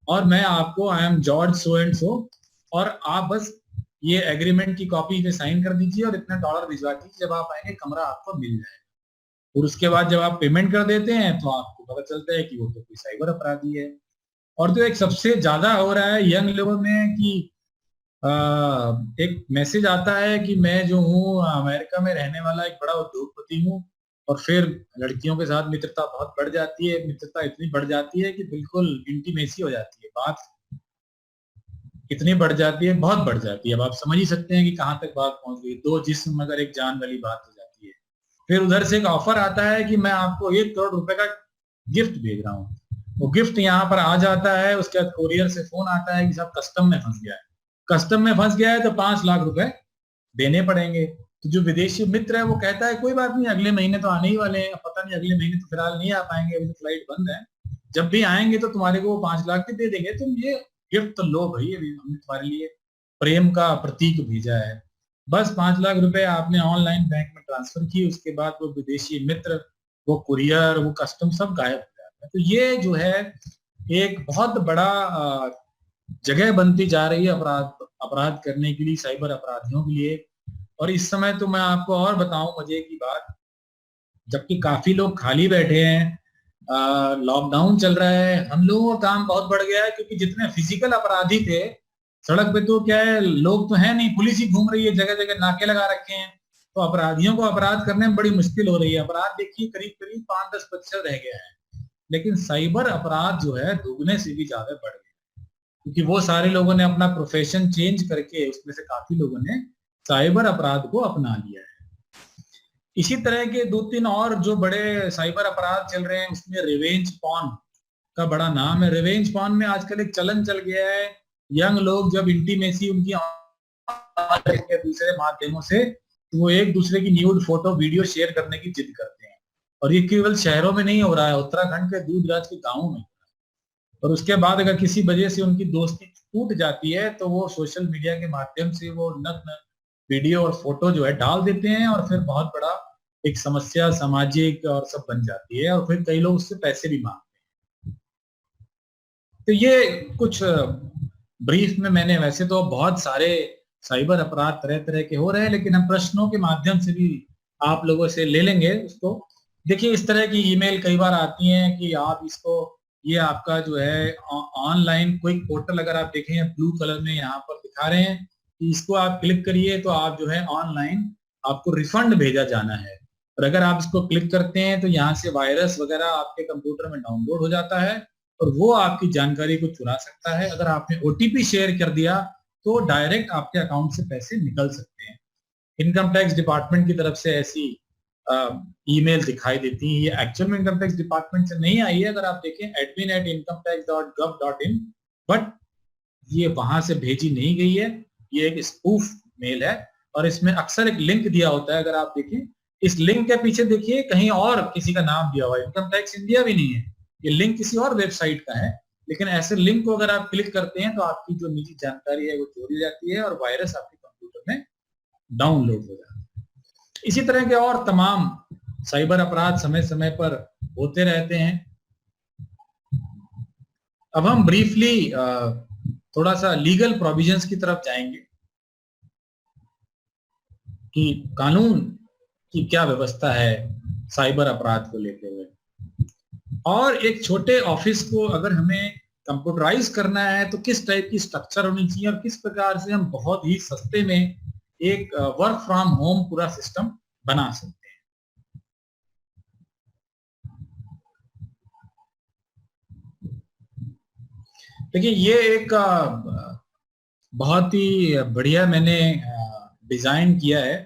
और मैं आपको, I am George so and so, और आप बस ये एग्रीमेंट की कॉपी पे साइन कर दीजिए और इतने डॉलर भिजवा दीजिए, जब आप आएंगे कमरा आपको मिल जाएगा। और उसके बाद जब आप पेमेंट कर देते हैं तो आपको पता चलता है कि वो तो कोई साइबर अपराधी है। और जो एक सबसे ज्यादा हो रहा है यंग लोगों में कि एक मैसेज आता है कि मैं जो हूँ अमेरिका में रहने वाला एक बड़ा उद्योगपति हूँ, और फिर लड़कियों के साथ मित्रता बहुत बढ़ जाती है, मित्रता इतनी बढ़ जाती है कि बिल्कुल इंटीमेसी हो जाती है, बात इतनी बढ़ जाती है, बहुत बढ़ जाती है। अब आप समझ ही सकते हैं कि कहाँ तक बात पहुंच गई, दो जिस्म मगर एक जान वाली बात हो जाती है। फिर उधर से एक ऑफर आता है कि मैं आपको $1 करोड़ का गिफ्ट भेज रहा हूँ। वो गिफ्ट यहाँ पर आ जाता है, उसके बाद कोरियर से फोन आता है कि साहब कस्टम में फंस गया है, कस्टम में फंस गया है तो $5 लाख देने पड़ेंगे। तो जो विदेशी मित्र है वो कहता है कोई बात नहीं, अगले महीने तो आने ही वाले हैं, पता नहीं अगले महीने तो फिलहाल नहीं आ पाएंगे, अभी तो फ्लाइट बंद है, जब भी आएंगे तो तुम्हारे को वो 5 लाख भी दे देंगे, तुम ये गिफ्ट तो लो भाई, अभी हमने तुम्हारे लिए प्रेम का प्रतीक भेजा है। बस $5 लाख आपने ऑनलाइन बैंक में ट्रांसफर किए, उसके बाद वो विदेशी मित्र, वो कुरियर, वो कस्टम सब गायब हो जाता है। तो ये जो है एक बहुत बड़ा जगह बनती जा रही है अपराध अपराध करने के लिए, साइबर अपराधियों के लिए। और इस समय तो मैं आपको और बताऊं मजे की बात, जबकि काफी लोग खाली बैठे हैं, लॉकडाउन चल रहा है, हम लोगों का काम बहुत बढ़ गया है, क्योंकि जितने फिजिकल अपराधी थे सड़क पे, तो क्या है, लोग तो है नहीं, पुलिस ही घूम रही है, जगह जगह नाके लगा रखे हैं, तो अपराधियों को अपराध करने में बड़ी मुश्किल हो रही है। अपराध देखिए करीब करीब 5-10% रह गया है, लेकिन साइबर अपराध जो है दुगने से भी ज्यादा बढ़ गया, क्योंकि वो सारे लोगों ने अपना प्रोफेशन चेंज करके, उसमें से काफी लोगों ने साइबर अपराध को अपना लिया है। इसी तरह के 2-3 और जो बड़े साइबर अपराध चल रहे हैं, उसमें रिवेंज पॉर्न का बड़ा नाम है। रिवेंज पॉर्न में आजकल एक चलन चल गया है, यंग लोग जब इंटीमेसी उनकी दूसरे माध्यमों से, तो वो एक दूसरे की न्यूड फोटो वीडियो शेयर करने की जिद करते हैं। और ये केवल शहरों में नहीं हो रहा है, उत्तराखंड के दूर दराज के गाँवों में। और उसके बाद अगर किसी वजह से उनकी दोस्ती टूट जाती है तो वो सोशल मीडिया के माध्यम से वो नग्न वीडियो और फोटो जो है डाल देते हैं, और फिर बहुत बड़ा एक समस्या सामाजिक और सब बन जाती है, और फिर कई लोग उससे पैसे भी मांगते हैं। तो ये कुछ ब्रीफ में मैंने, वैसे तो बहुत सारे साइबर अपराध तरह तरह के हो रहे हैं, लेकिन हम प्रश्नों के माध्यम से भी आप लोगों से ले लेंगे उसको। देखिए इस तरह की ईमेल कई बार आती हैं कि आप इसको, ये आपका जो है ऑनलाइन कोई पोर्टल अगर आप देखें ब्लू कलर में यहाँ पर दिखा रहे हैं कि इसको आप क्लिक करिए तो आप जो है ऑनलाइन आपको रिफंड भेजा जाना है। और अगर आप इसको क्लिक करते हैं तो यहाँ से वायरस वगैरह आपके कंप्यूटर में डाउनलोड हो जाता है और वो आपकी जानकारी को चुरा सकता है। अगर आपने ओटीपी शेयर कर दिया तो डायरेक्ट आपके अकाउंट से पैसे निकल सकते हैं। इनकम टैक्स डिपार्टमेंट की तरफ से ऐसी ईमेल दिखाई देती है। ये एक्चुअल में इनकम टैक्स डिपार्टमेंट से नहीं आई है, अगर आप देखें admin@incometax.gov.in, बट ये वहां से भेजी नहीं गई है, ये एक स्पूफ मेल है। और इसमें अक्सर एक लिंक दिया होता है, अगर आप देखें इस लिंक के पीछे देखिए कहीं और किसी का नाम दिया हुआ है, इनकम टैक्स इंडिया भी नहीं है, ये लिंक किसी और वेबसाइट का है। लेकिन ऐसे लिंक को अगर आप क्लिक करते हैं तो आपकी जो निजी जानकारी है वो चोरी जाती है और वायरस आपके कंप्यूटर में डाउनलोड हो जाता है। इसी तरह के और तमाम साइबर अपराध समय समय पर होते रहते हैं। अब हम ब्रीफली थोड़ा सा लीगल प्रोविजंस की तरफ जाएंगे कि कानून की क्या व्यवस्था है साइबर अपराध को लेते हुए। और एक छोटे ऑफिस को अगर हमें कंप्यूटराइज करना है तो किस टाइप की स्ट्रक्चर होनी चाहिए और किस प्रकार से हम बहुत ही सस्ते में एक वर्क फ्रॉम होम पूरा सिस्टम बना सकते हैं। देखिए ये एक बहुत ही बढ़िया मैंने डिजाइन किया है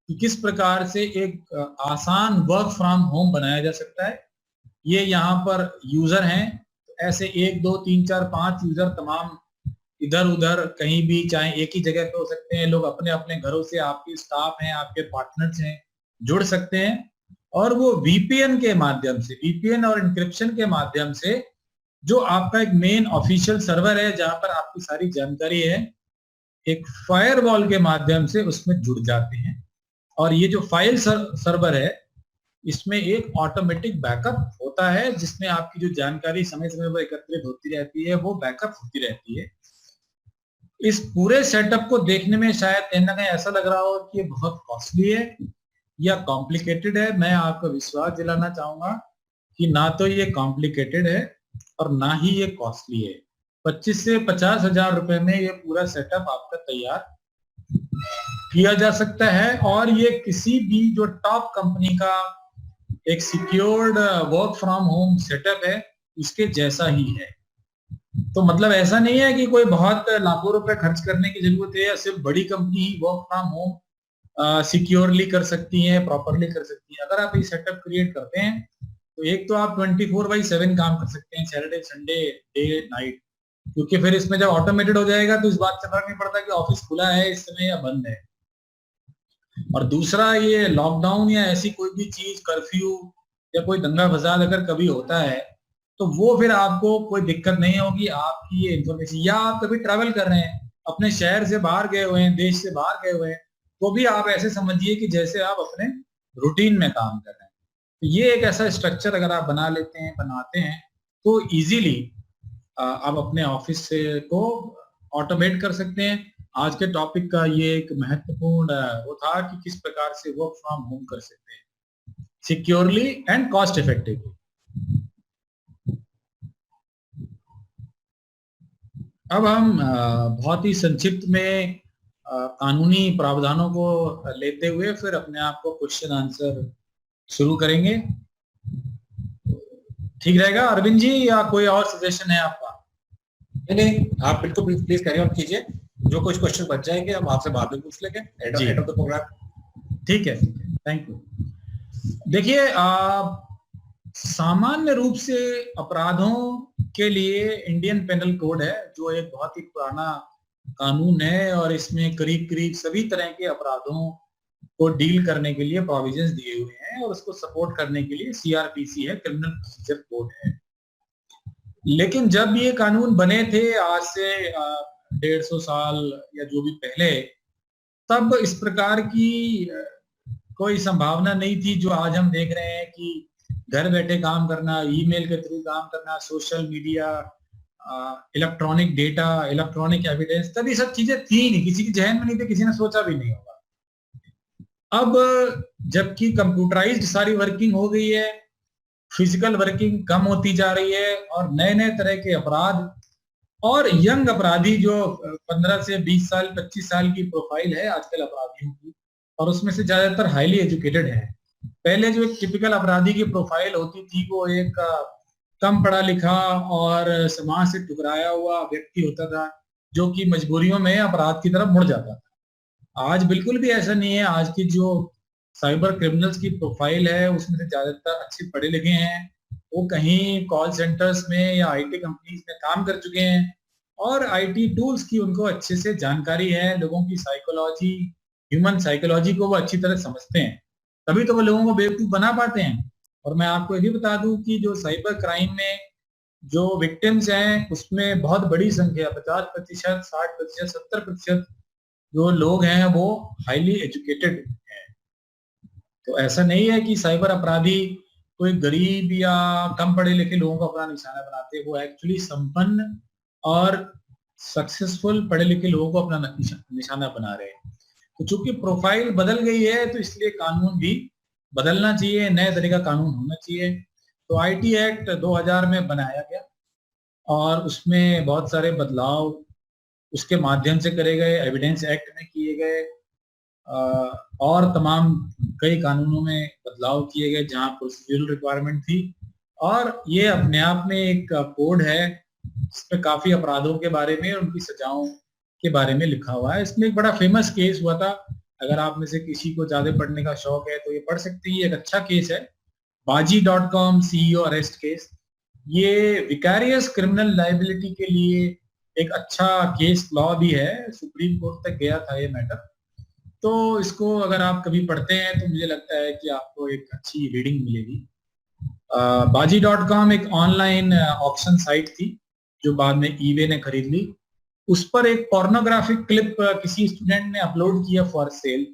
कि किस प्रकार से एक आसान वर्क फ्रॉम होम बनाया जा सकता है। ये यहाँ पर यूजर हैं, ऐसे 1 2 3 4 5 यूजर तमाम इधर उधर कहीं भी, चाहे एक ही जगह पे हो सकते हैं, लोग अपने अपने घरों से, आपके स्टाफ हैं, आपके पार्टनर्स हैं, जुड़ सकते हैं और वो वीपीएन के माध्यम से, वीपीएन और इंक्रिप्शन के माध्यम से जो आपका एक मेन ऑफिशियल सर्वर है जहां पर आपकी सारी जानकारी है, एक फायरवॉल के माध्यम से उसमें जुड़ जाते हैं। और ये जो फाइल सर्वर है इसमें एक ऑटोमेटिक बैकअप होता है जिसमें आपकी जो जानकारी समय समय पर एकत्रित होती रहती है वो बैकअप होती रहती है। इस पूरे सेटअप को देखने में शायद कहीं ना कहीं ऐसा लग रहा हो कि ये बहुत कॉस्टली है या कॉम्प्लिकेटेड है। मैं आपको विश्वास दिलाना चाहूंगा कि ना तो ये कॉम्प्लिकेटेड है और ना ही ये कॉस्टली है। 25 से 50 हजार रुपए में ये पूरा सेटअप आपका तैयार किया जा सकता है और ये किसी भी जो टॉप कंपनी का एक secured work from home setup है उसके जैसा ही है। तो मतलब ऐसा नहीं है कि कोई बहुत लाखों रुपए खर्च करने की जरूरत है या सिर्फ बड़ी company he work from home securely कर सकती है, प्रॉपरली कर सकती है। अगर आप ये सेटअप क्रिएट करते हैं तो एक तो आप 24/7 काम कर सकते हैं, सैटरडे संडे डे नाइट, क्योंकि फिर इसमें जब ऑटोमेटेड हो जाएगा तो इस बात से फर्क नहीं पड़ता कि ऑफिस खुला है इस समय या बंद है। और दूसरा, ये लॉकडाउन या ऐसी कोई भी चीज, कर्फ्यू या कोई दंगा फसाद अगर कभी होता है तो वो फिर आपको कोई दिक्कत नहीं होगी। आपकी ये इंफॉर्मेशन, या आप कभी ट्रैवल कर रहे हैं, अपने शहर से बाहर गए हुए हैं, देश से बाहर गए हुए हैं, तो भी आप ऐसे समझिए कि जैसे आप अपने रूटीन में काम कर रहे हैं। तो ये एक ऐसा स्ट्रक्चर अगर आप बनाते हैं तो इजीली आप अपने ऑफिस से को ऑटोमेट कर सकते हैं। आज के टॉपिक का ये एक महत्वपूर्ण वो था कि किस प्रकार से वर्क फ्रॉम होम कर सकते हैं सिक्योरली एंड कॉस्ट इफेक्टिवली। अब हम बहुत ही संक्षिप्त में कानूनी प्रावधानों को लेते हुए फिर अपने आप को क्वेश्चन आंसर शुरू करेंगे। ठीक रहेगा अरविंद जी, या कोई और सजेशन है आपका? नहीं, आप बिल्कुल प्लीज कैरी ऑन कीजिए। जो कुछ क्वेश्चन बच जाएंगे हम आपसे बाद में पूछ लेंगे एंड ऑफ द प्रोग्राम। ठीक है, थैंक यू। देखिए, सामान्य रूप से अपराधों के लिए इंडियन पेनल कोड है जो एक बहुत ही पुराना कानून है और इसमें करीब करीब सभी तरह के अपराधों को डील करने के लिए प्रोविजंस दिए हुए हैं और उसको सपोर्ट करने के लिए सीआरपीसी है, क्रिमिनल प्रोसीजर कोड है। लेकिन जब ये कानून बने थे आज से 150 साल या जो भी पहले, तब इस प्रकार की कोई संभावना नहीं थी जो आज हम देख रहे हैं कि घर बैठे काम करना, ईमेल के थ्रू काम करना, social media, electronic data, electronic evidence, तब ये सब चीजें थी नहीं, किसी के जहन में नहीं थे, किसी ने सोचा भी नहीं होगा। अब जबकि कंप्यूटराइज्ड सारी वर्किंग हो गई है, फिजिकल वर्किंग कम होती जा रही है और नए नए तरह के अपराध और यंग अपराधी जो 15 से 20 साल 25 साल की प्रोफाइल है आजकल अपराधियों की, और उसमें से ज्यादातर हाईली एजुकेटेड है। पहले जो एक टिपिकल अपराधी की प्रोफाइल होती थी वो एक कम पढ़ा लिखा और समाज से टकराया हुआ व्यक्ति होता था जो कि मजबूरियों में अपराध की तरफ मुड़ जाता था। आज बिल्कुल भी ऐसा नहीं है। आज की जो साइबर क्रिमिनल्स की प्रोफाइल है उसमें से ज्यादातर अच्छे पढ़े लिखे हैं, वो कहीं कॉल सेंटर्स में या आईटी कंपनीज में काम कर चुके हैं और आईटी टूल्स की उनको अच्छे से जानकारी है, लोगों की साइकोलॉजी, ह्यूमन साइकोलॉजी को वो अच्छी तरह समझते हैं, तभी तो वो लोगों को बेवकूफ बना पाते हैं। और मैं आपको ये भी बता दूं कि जो साइबर क्राइम में जो विक्टिम्स हैं उसमें बहुत बड़ी संख्या 50%, 60%, 70% जो लोग हैं वो हाईली एजुकेटेड हैं। तो ऐसा नहीं है कि साइबर अपराधी कोई गरीब या कम पढ़े लिखे लोगों को अपना निशाना बनाते हैं, वो एक्चुअली संपन्न और सक्सेसफुल पढ़े लिखे लोगों को अपना निशाना बना रहे हैं। तो चूंकि प्रोफाइल बदल गई है तो इसलिए कानून भी बदलना चाहिए, नए तरह का कानून होना चाहिए। तो आईटी एक्ट 2000 में बनाया गया और उसमें बहुत सारे बदलाव उसके माध्यम से करे गए, एविडेंस एक्ट में किए गए, और तमाम कई कानूनों में बदलाव किए गए जहां प्रोसीड्यूरल रिक्वायरमेंट थी। और ये अपने आप में एक कोड है जिसमें काफी अपराधों के बारे में और उनकी सजाओं के बारे में लिखा हुआ है। इसमें एक बड़ा फेमस केस हुआ था, अगर आप में से किसी को ज्यादा पढ़ने का शौक है तो ये पढ़ सकते हैं। एक अच्छा केस है, Baji.com सीईओ अरेस्ट केस। ये विकारियस क्रिमिनल लाइबिलिटी के लिए एक अच्छा केस लॉ भी है, सुप्रीम कोर्ट तक गया था ये मैटर। तो इसको अगर आप कभी पढ़ते हैं तो मुझे लगता है कि आपको एक अच्छी रीडिंग मिलेगी। Baji.com एक ऑनलाइन ऑक्शन साइट थी जो बाद में ईबे ने खरीद ली। उस पर एक पोर्नोग्राफिक क्लिप किसी स्टूडेंट ने अपलोड किया फॉर सेल,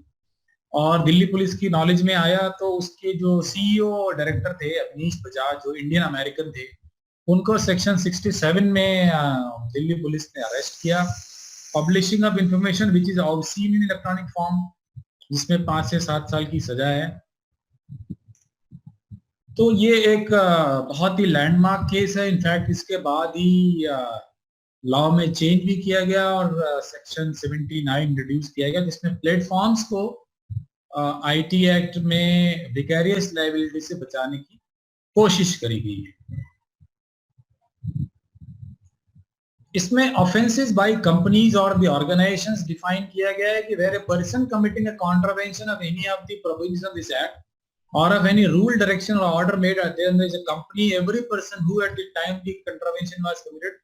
और दिल्ली पुलिस की नॉलेज में आया तो उसके जो सीईओ और डायरेक्टर थे अवनीश बजाज, जो इंडियन अमेरिकन थे, उनको सेक्शन 67 में दिल्ली पुलिस ने अरेस्ट किया। Publishing of information which is obscene in electronic form, जिसमें 5 से 7 साल की सजा है। तो ये एक बहुत ही लैंडमार्क केस है। इनफैक्ट इसके बाद ही लॉ में चेंज भी किया गया और सेक्शन 79 इंट्रोड्यूस किया गया, जिसमें प्लेटफॉर्म्स को आईटी एक्ट में विकैरियस लायबिलिटी से बचाने की कोशिश करी गई है। इसमें ऑफेंसेस बाय कंपनीज और द ऑर्गेनाइजेशंस डिफाइन किया गया है कि where a person committing a contravention of any of the provisions of this act or of any rule, direction or order made at there is a company, every person who at the time the contravention was committed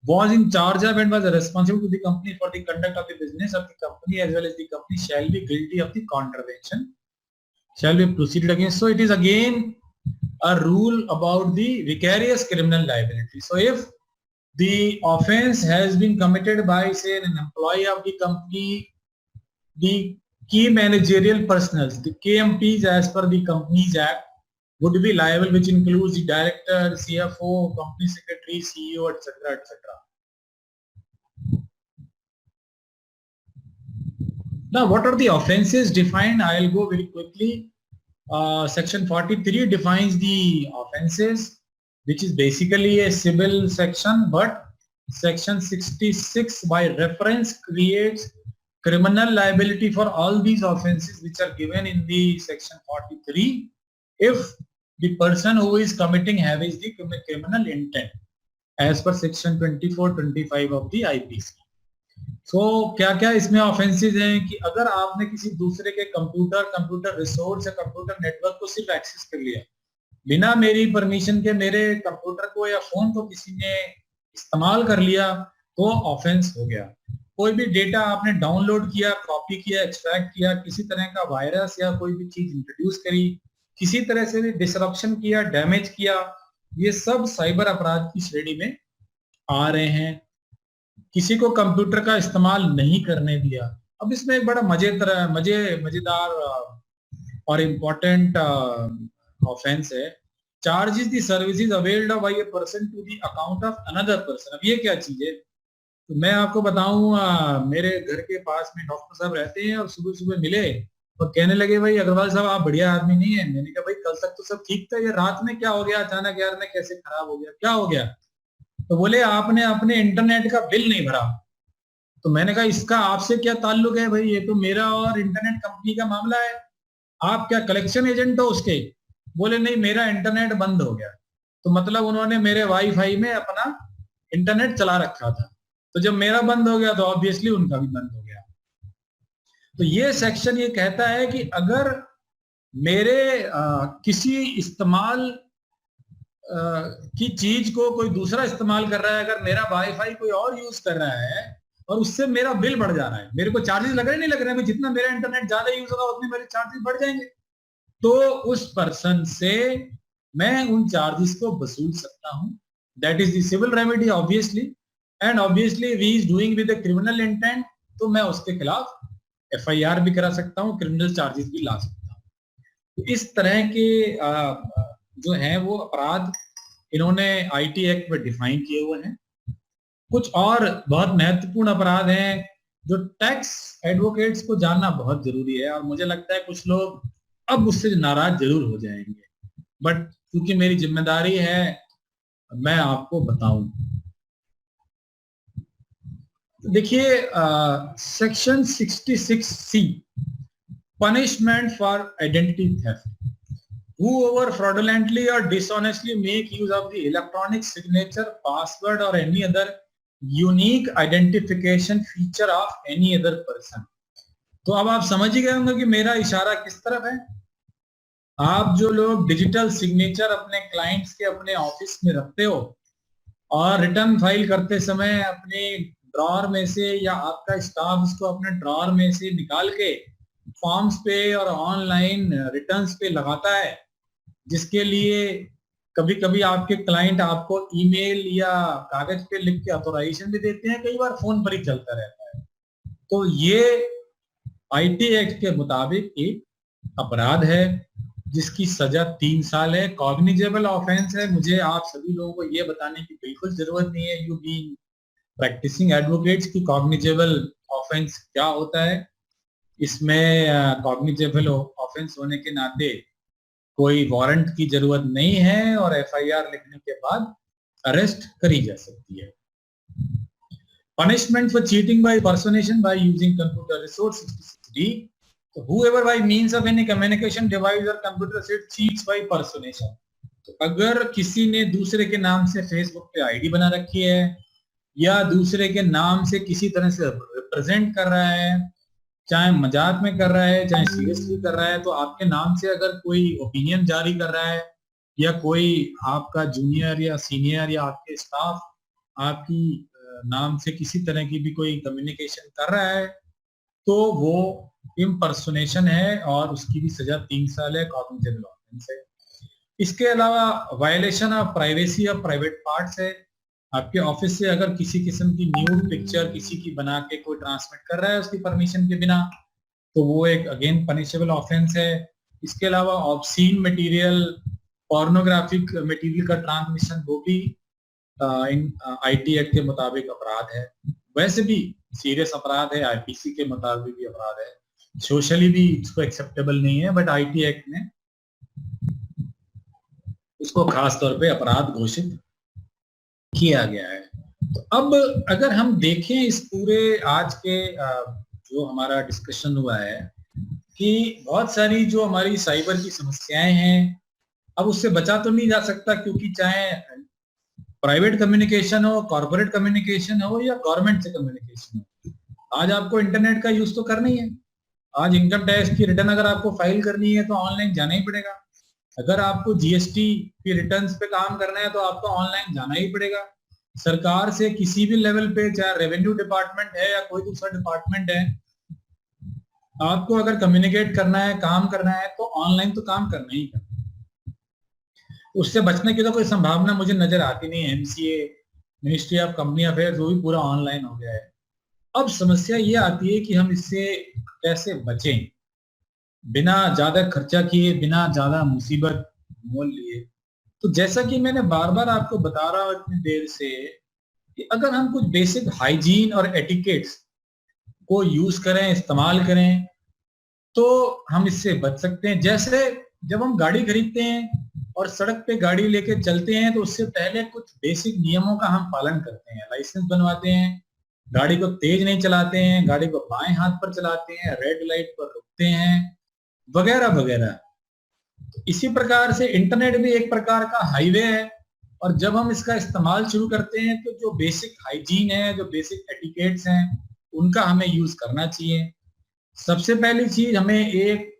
was in charge of and was responsible to the company for the conduct of the business of the company as well as the company shall be guilty of the contravention, shall be proceeded against. So it is again a rule about the vicarious criminal liability. So if the offense has been committed by say an employee of the company, the key managerial personals, the KMPs as per the Companies Act would be liable, which includes the director, CFO, company secretary, CEO, etc., etc. Now, what are the offenses defined? I'll go very quickly. Section 43 defines the offenses, which is basically a civil section, but Section 66 by reference creates criminal liability for all these offenses which are given in the section 43 if the person who is committing has the criminal intent as per section 24-25 of the IPC. So क्या क्या इसमें offences हैं कि अगर आपने किसी दूसरे के कंप्यूटर रिसोर्स या कंप्यूटर नेटवर्क को सिर्फ एक्सेस कर लिया बिना मेरी परमिशन के, मेरे कंप्यूटर को या फोन को किसी ने इस्तेमाल कर लिया तो ऑफेंस हो गया। कोई भी डेटा आपने डाउनलोड किया, कॉपी किया, एक्सट्रैक्ट किया, किसी तरह का वायरस या कोई भी चीज इंट्रोड्यूस करी, किसी तरह से भी डिसरप्शन किया, डैमेज किया, ये सब साइबर अपराध की श्रेणी में आ रहे हैं। किसी को कंप्यूटर का इस्तेमाल नहीं करने दिया। अब इसमें एक बड़ा मजेदार और इम्पोर्टेंट ऑफेंस है, charges the services availed by a person to the account of another person. अब ये क्या चीज है तो मैं आपको बताऊं, मेरे घर के पास में डॉक्टर साहब रहते हैं और सुबह सुबह मिले और कहने लगे भाई अग्रवाल साहब आप बढ़िया आदमी नहीं है। मैंने कहा भाई कल तक तो सब ठीक था, ये रात में क्या हो गया अचानक, यार मैं कैसे खराब हो गया, क्या हो गया? तो बोले आपने अपने इंटरनेट का बिल नहीं भरा। तो मैंने कहा इसका आपसे क्या ताल्लुक है भाई, ये तो मेरा और इंटरनेट कंपनी का मामला है, आप क्या कलेक्शन एजेंट हो उसके? बोले नहीं मेरा इंटरनेट बंद हो गया। तो मतलब उन्होंने मेरे वाईफाई में अपना इंटरनेट चला रखा था, तो जब मेरा बंद हो गया तो ऑब्वियसली उनका भी बंद हो गया। तो ये सेक्शन ये कहता है कि अगर मेरे किसी इस्तेमाल की चीज को कोई दूसरा इस्तेमाल कर रहा है, अगर मेरा वाईफाई कोई और यूज कर रहा है और उससे मेरा बिल बढ़ जा रहा है, मेरे को चार्जेस लग रहे नहीं लग रहे हैं, जितना मेरा इंटरनेट ज्यादा यूज होगा उतने मेरे चार्जेस बढ़ जाएंगे, तो उस पर्सन से मैं उन चार्जेस को वसूल सकता हूं। That is the civil remedy obviously, and obviously we is doing with criminal intent, तो मैं उसके खिलाफ एफआईआर भी करा सकता हूँ, क्रिमिनल चार्जेस भी ला सकता हूँ। तो इस तरह के जो है वो अपराध इन्होंने आईटी एक्ट में डिफाइन किए हुए हैं। कुछ और बहुत महत्वपूर्ण अपराध हैं जो टैक्स एडवोकेट्स को जानना बहुत जरूरी है, और मुझे लगता है कुछ लोग अब मुझसे नाराज जरूर हो जाएंगे, बट क्योंकि मेरी जिम्मेदारी है मैं आपको बताऊं। देखिए section 66C, punishment for identity theft. Whoever fraudulently or dishonestly make use of the electronic signature, password or any other unique identification feature of any other person। तो अब आप समझ ही गए होंगे कि मेरा इशारा किस तरफ है। आप जो लोग डिजिटल सिग्नेचर अपने क्लाइंट्स के अपने ऑफिस में रखते हो और रिटर्न फाइल करते समय अपने ड्रॉर में से, या आपका स्टाफ उसको अपने ड्रॉर में से निकाल के फॉर्म्स पे और ऑनलाइन रिटर्न्स पे लगाता है, जिसके लिए कभी कभी आपके क्लाइंट आपको ईमेल या कागज पे लिख के ऑथोराइजेशन भी देते हैं, कई बार फोन पर ही चलता रहता है। तो ये आईटी एक्ट के मुताबिक एक अपराध है जिसकी सजा 3 साल है, कॉग्निजेबल ऑफेंस है। मुझे आप सभी लोगों को ये बताने की बिल्कुल जरूरत नहीं है, यू बीइंग प्रैक्टिसिंग एडवोकेट्स, की कॉग्निजेबल ऑफेंस क्या होता है। इसमें कॉग्निजेबल ऑफेंस होने के नाते कोई वारंट की जरूरत नहीं है और एफआईआर लिखने के बाद अरेस्ट करी जा सकती है। Punishment for cheating by personation by using computer resource 66D, तो whoever by means of any communication device or computer set cheats by personation, तो अगर किसी ने दूसरे के नाम से फेसबुक पे आईडी बना रखी है या दूसरे के नाम से किसी तरह से रिप्रेजेंट कर रहा है, चाहे मजाक में कर रहा है चाहे सीरियसली कर रहा है, तो आपके नाम से अगर कोई ओपिनियन जारी कर रहा है या कोई आपका जूनियर या सीनियर या आपके स्टाफ आपकी नाम से किसी तरह की भी कोई कम्युनिकेशन कर रहा है, तो वो इम्पर्सोनेशन है और उसकी भी सजा 3 साल है, कॉग्निजेबल ऑफेंस है। इसके अलावा violation of privacy of private parts है। आपके ऑफिस से अगर किसी किस्म की न्यूड पिक्चर किसी की बना के कोई ट्रांसमिट कर रहा है उसकी परमिशन के बिना, तो वो एक अगेन पनिशेबल ऑफेंस है। इसके अलावा ऑब्सीन मटेरियल, पोर्नोग्राफिक मटेरियल का ट्रांसमिशन, वो भी इन आईटी एक्ट के मुताबिक अपराध है। वैसे भी सीरियस अपराध है, आईपीसी के मुताबिक भी अपराध है, सोशली भी इसको एक्सेप्टेबल नहीं है, बट आईटी एक्ट में इसको खास तौर पे अपराध घोषित किया गया है। तो अब अगर हम देखें इस पूरे आज के जो हमारा डिस्कशन हुआ है कि बहुत सारी जो हमारी साइबर की समस्याएं हैं, अब उससे बचा तो नहीं जा सकता, क्योंकि चाहे प्राइवेट कम्युनिकेशन हो, कॉर्पोरेट कम्युनिकेशन हो या गवर्नमेंट से कम्युनिकेशन हो, आज आपको इंटरनेट का यूज तो करना ही है। आज इनकम टैक्स की रिटर्न अगर आपको फाइल करनी है तो ऑनलाइन जाना ही पड़ेगा। अगर आपको जीएसटी की रिटर्न्स पे काम करना है तो आपको ऑनलाइन जाना ही पड़ेगा। सरकार से किसी भी लेवल पे, चाहे रेवेन्यू डिपार्टमेंट है या कोई दूसरा डिपार्टमेंट है, आपको अगर कम्युनिकेट करना है, काम करना है, तो ऑनलाइन तो काम करना ही करना है। उससे बचने की तो कोई संभावना मुझे नजर आती नहीं है। MCA, ministry of company affairs, वो भी पूरा ऑनलाइन हो गया है। अब समस्या ये आती है कि हम इससे कैसे बचें बिना ज्यादा खर्चा किए, बिना ज्यादा मुसीबत मोल लिए। तो जैसा कि मैंने बार बार आपको बता रहा हूं इतनी देर से कि अगर हम कुछ बेसिक हाइजीन और एटिकेट्स को यूज करें, इस्तेमाल करें, तो हम इससे बच सकते हैं। जैसे जब हम गाड़ी खरीदते हैं और सड़क पे गाड़ी लेके चलते हैं तो उससे पहले कुछ बेसिक नियमों का हम पालन करते हैं, लाइसेंस बनवाते हैं, गाड़ी को तेज नहीं चलाते हैं, गाड़ी को बाएं हाथ पर चलाते हैं, रेड लाइट पर रुकते हैं, वगैरह वगैरह। इसी प्रकार से इंटरनेट भी एक प्रकार का हाईवे है, और जब हम इसका इस्तेमाल शुरू करते हैं तो जो बेसिक हाइजीन है, जो बेसिक एटिकेट्स हैं, उनका हमें यूज करना चाहिए। सबसे पहली चीज, हमें एक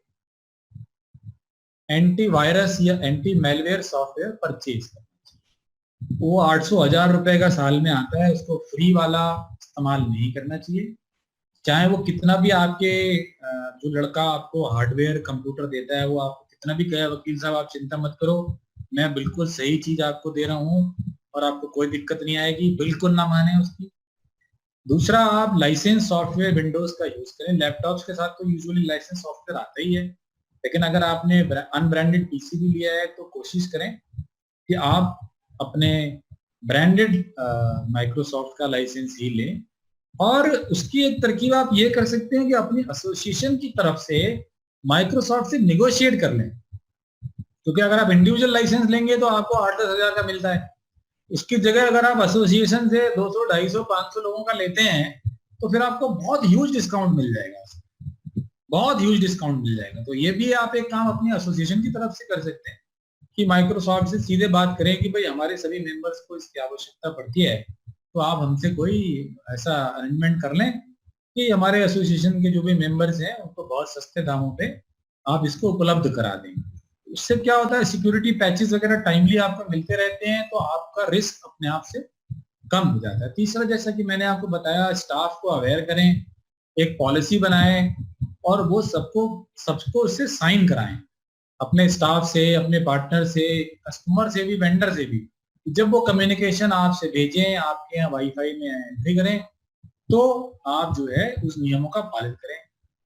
एंटीवायरस या एंटी मेलवेयर सॉफ्टवेयर परचेज करना चाहिए। वो 800-1000 रुपए का साल में आता है, उसको फ्री वाला इस्तेमाल नहीं करना चाहिए। चाहे वो कितना भी आपके जो लड़का आपको हार्डवेयर कंप्यूटर देता है वो आपको कितना भी कहे वकील साहब आप चिंता मत करो, मैं बिल्कुल सही चीज आपको दे रहा हूँ और आपको कोई दिक्कत नहीं आएगी, बिल्कुल ना माने उसकी। दूसरा, आप लाइसेंस सॉफ्टवेयर विंडोज का यूज करें। लैपटॉप्स के साथ तो यूजुअली लाइसेंस सॉफ्टवेयर आता ही है, लेकिन अगर आपने अनब्रांडेड पीसी भी लिया है तो कोशिश करें कि आप अपने ब्रांडेड माइक्रोसॉफ्ट का लाइसेंस ही लें। और उसकी एक तरकीब आप ये कर सकते हैं कि अपनी एसोसिएशन की तरफ से माइक्रोसॉफ्ट से निगोशिएट कर लें, क्योंकि अगर आप इंडिविजुअल लाइसेंस लेंगे तो आपको 8-10 हजार का मिलता है। उसकी जगह अगर आप एसोसिएशन से 200, 250, 500 लोगों का लेते हैं तो फिर आपको बहुत ह्यूज डिस्काउंट मिल जाएगा, बहुत ह्यूज डिस्काउंट मिल जाएगा। तो ये भी आप एक काम अपनी एसोसिएशन की तरफ से कर सकते हैं कि माइक्रोसॉफ्ट से सीधे बात करें कि भाई हमारे सभी मेंबर्स को इसकी आवश्यकता पड़ती है, तो आप हमसे कोई ऐसा अरेंजमेंट कर लें कि हमारे एसोसिएशन के जो भी मेंबर्स हैं उनको बहुत सस्ते दामों पे आप इसको उपलब्ध करा दें। उससे क्या होता है, सिक्योरिटी पैचेस वगैरह टाइमली आपको मिलते रहते हैं, तो आपका रिस्क अपने आप से कम हो जाता है। तीसरा, जैसा कि मैंने आपको बताया, स्टाफ को अवेयर करें, एक पॉलिसी बनाएं और वो सबको उससे साइन कराएं, अपने स्टाफ से, अपने पार्टनर से, कस्टमर से भी, वेंडर से भी। जब वो कम्युनिकेशन आपसे भेजें, आपके यहाँ वाईफाई में एंट्री करें, तो आप जो है उस नियमों का पालन करें।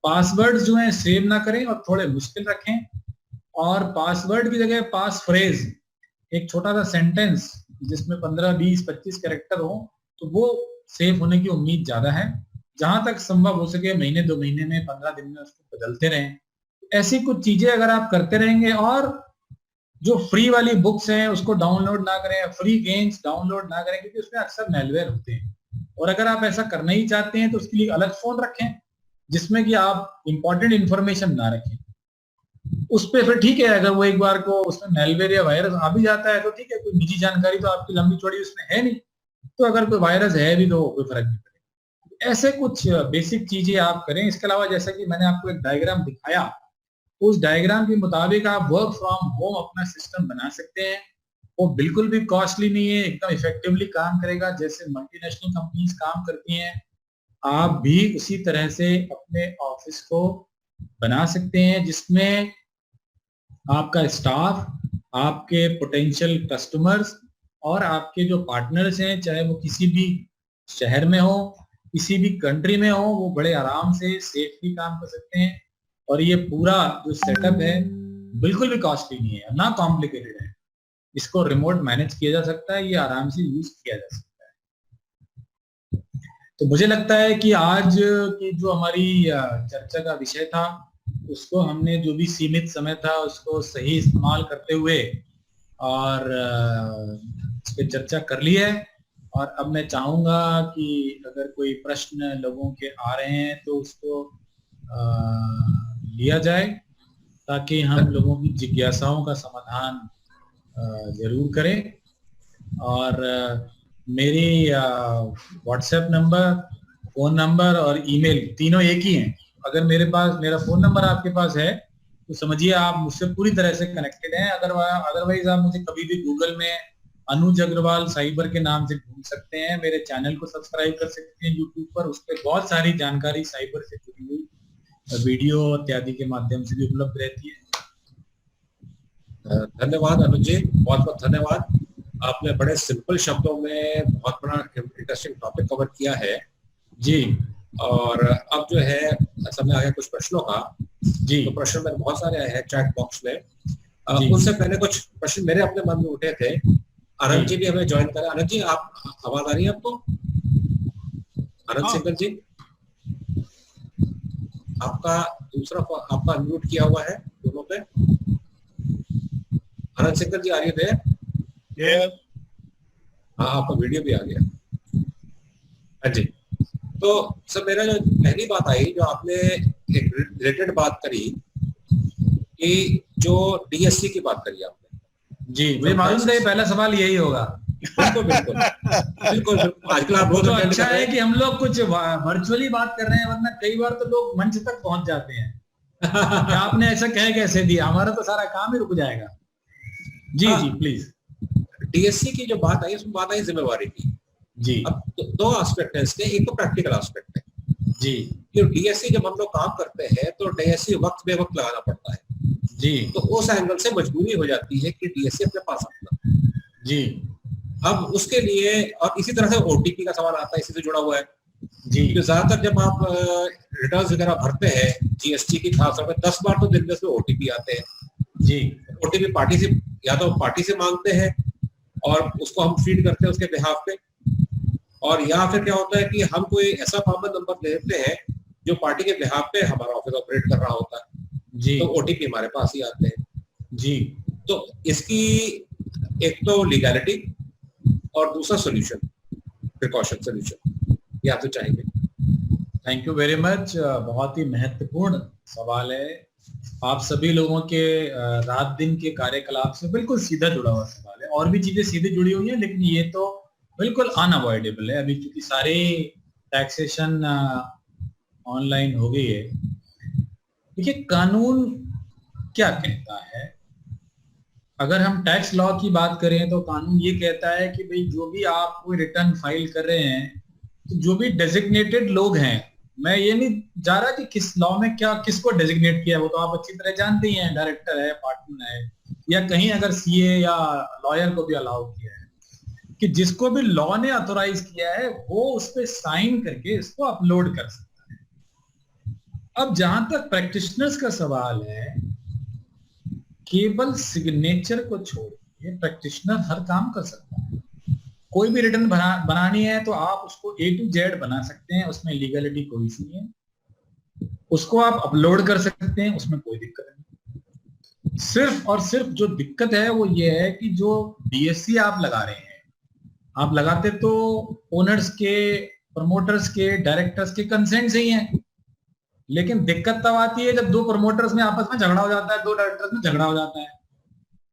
पासवर्ड जो है सेव ना करें और थोड़े मुश्किल रखें, और पासवर्ड की जगह पास फ्रेज, एक छोटा सा सेंटेंस जिसमें 15, 20, 25 कैरेक्टर हो, तो वो सेव होने की उम्मीद ज्यादा है। जहां तक संभव हो सके महीने 2 महीने में, 15 दिन में उसको बदलते रहें। ऐसी कुछ चीजें अगर आप करते रहेंगे, और जो फ्री वाली बुक्स हैं उसको डाउनलोड ना करें, फ्री गेम्स डाउनलोड ना करें, क्योंकि उसमें अक्सर मैलवेयर होते हैं। और अगर आप ऐसा करना ही चाहते हैं तो उसके लिए अलग फोन रखें जिसमें कि आप इंपॉर्टेंट इंफॉर्मेशन ना रखें। उस पर फिर ठीक है, अगर वो एक बार को उसमें मैलवेयर या वायरस आ भी जाता है तो ठीक है, कोई निजी जानकारी तो आपकी लंबी चौड़ी उसमें है नहीं, तो अगर कोई वायरस है भी तो कोई फर्क नहीं पड़ेगा। ऐसे कुछ बेसिक चीजें आप करें। इसके अलावा जैसा कि मैंने आपको एक डायग्राम दिखाया, उस डायग्राम के मुताबिक आप वर्क फ्रॉम होम अपना सिस्टम बना सकते हैं। वो बिल्कुल भी कॉस्टली नहीं है, एकदम इफेक्टिवली काम करेगा। जैसे मल्टीनेशनल कंपनीज काम करती हैं, आप भी उसी तरह से अपने ऑफिस को बना सकते हैं, जिसमें आपका स्टाफ, आपके पोटेंशियल कस्टमर्स और आपके जो पार्टनर्स हैं, चाहे वो किसी भी शहर में हो, किसी भी कंट्री में हो, वो बड़े आराम से सेफली काम कर सकते हैं। और ये पूरा जो सेटअप है बिल्कुल भी कॉस्टली नहीं है, ना कॉम्प्लिकेटेड है। इसको रिमोट मैनेज किया जा सकता है, ये आराम से यूज किया जा सकता है। तो मुझे लगता है कि आज की जो हमारी चर्चा का विषय था, उसको हमने जो भी सीमित समय था उसको सही इस्तेमाल करते हुए और इस पे चर्चा कर ली है। और अब मैं चाहूंगा कि अगर कोई प्रश्न लोगों के आ रहे हैं तो उसको लिया जाए, ताकि हम लोगों की जिज्ञासाओं का समाधान जरूर करें। और मेरी व्हाट्सएप नंबर, फोन नंबर और ईमेल तीनों एक ही हैं। अगर मेरा फोन नंबर आपके पास है तो समझिए आप मुझसे पूरी तरह से कनेक्टेड हैं। अदरवाइज आप मुझे कभी भी गूगल में अनुज अग्रवाल साइबर के नाम से ढूंढ सकते हैं। मेरे चैनल को सब्सक्राइब कर सकते हैं यूट्यूब पर, उस पर बहुत सारी जानकारी साइबर से जुड़ी हुई वीडियो इत्यादि के माध्यम से भी उपलब्ध रहती है। धन्यवाद अनुज जी, बहुत बहुत धन्यवाद। आपने बड़े सिंपल शब्दों में बहुत बड़ा इंटरेस्टिंग टॉपिक कवर किया है जी। और अब जो है समय आ गया कुछ प्रश्नों का। जी। तो प्रश्न मेरे बहुत सारे आए हैं चैट बॉक्स में। उनसे पहले कुछ प्रश्न मेरे अपने मन में उठे थे। आनंद जी भी हमें ज्वाइन करें। आनंद जी, आप आवाज आ रही है आपको? आनंद सिंगल जी, आपका दूसरा आपका अनम्यूट किया हुआ है दोनों पे। आनंद सिंगल जी, आ रही है? हाँ, आपका वीडियो भी आ गया। हाँ जी। तो सर, मेरा जो पहली बात आई, जो आपने एक रिलेटेड बात करी कि जो डीएससी की बात करी आपने। जी, मुझे मालूम था पहला सवाल यही होगा। बिल्कुल बिल्कुल बिल्कुल। आजकल आप तो अच्छा है कि हम लोग कुछ वर्चुअली बात कर रहे हैं, वरना कई बार तो लोग मंच तक पहुंच जाते हैं। आपने ऐसा कह कैसे दिया, हमारा तो सारा काम ही रुक जाएगा। जी जी प्लीज। डीएससी की जो बात आई, उसमें बात आई जिम्मेवारी की। जी। अब दो एस्पेक्ट है इसके। एक तो प्रैक्टिकल एस्पेक्ट है जी, कि डीएससी जब हम लोग काम करते हैं तो डीएससी वक्त बे वक्त लगाना पड़ता है जी। तो उस एंगल से मजबूरी हो जाती है कि डीएससी अपने पास रखना। जी। अब उसके लिए, और इसी तरह से ओटीपी का सवाल आता है, इसी से जुड़ा हुआ है जी। तो ज्यादातर जब आप रिटर्न वगैरह भरते हैं जीएसटी की, खासतौर पर 10 बार तो दिन में उसमें ओटीपी आते हैं। जी। ओटीपी पार्टी से, या तो पार्टी से मांगते हैं और उसको हम फीड करते हैं उसके बिहाफ पे, और या फिर क्या होता है कि हम कोई ऐसा कॉमन नंबर लेते हैं जो पार्टी के बिहाफ पे हमारा ऑफिस ऑपरेट कर रहा होता है जी। तो ओटीपी हमारे पास ही आते हैं जी। तो इसकी एक तो लीगैलिटी और दूसरा सोल्यूशन, प्रिकॉशन सोल्यूशन, ये आप तो चाहेंगे? Thank you very much. बहुत ही महत्वपूर्ण सवाल है। आप सभी लोगों के रात दिन के कार्यकलाप से बिल्कुल सीधा जुड़ा हुआ सवाल है। और भी चीजें सीधे जुड़ी हुई हैं, लेकिन ये तो बिल्कुल अनअवॉइडेबल है अभी, क्योंकि सारी टैक्सेशन ऑनलाइन हो गई है। देखिए, कानून क्या कहता है? अगर हम टैक्स लॉ की बात करें तो कानून ये कहता है कि भाई जो भी आप कोई रिटर्न फाइल कर रहे हैं, तो जो भी डेजिग्नेटेड लोग हैं, मैं ये नहीं जा रहा कि किस लॉ में क्या किसको डेजिग्नेट किया, वो तो आप अच्छी तरह जानते ही हैं, डायरेक्टर है, पार्टनर है, या कहीं अगर सीए या लॉयर को भी अलाउ किया है, कि जिसको भी लॉ ने ऑथोराइज किया है वो उस पर साइन करके इसको अपलोड कर सकता है। अब जहां तक प्रैक्टिशनर्स का सवाल है, केवल सिग्नेचर को छोड़ के प्रैक्टिशनर हर काम कर सकता है। कोई भी रिटर्न बनानी है तो आप उसको A to Z बना सकते हैं, उसमें लीगलिटी कोई सी नहीं है। उसको आप अपलोड कर सकते हैं, उसमें कोई दिक्कत नहीं। सिर्फ और सिर्फ जो दिक्कत है वो ये है कि जो DSC आप लगा रहे हैं, आप लगाते तो ओनर्स के, प्रमोटर्स के, डायरेक्टर्स के कंसेंट से ही है। लेकिन दिक्कत तब आती है जब दो प्रमोटर्स में आपस में झगड़ा हो जाता है, दो डायरेक्टर्स में झगड़ा हो जाता है,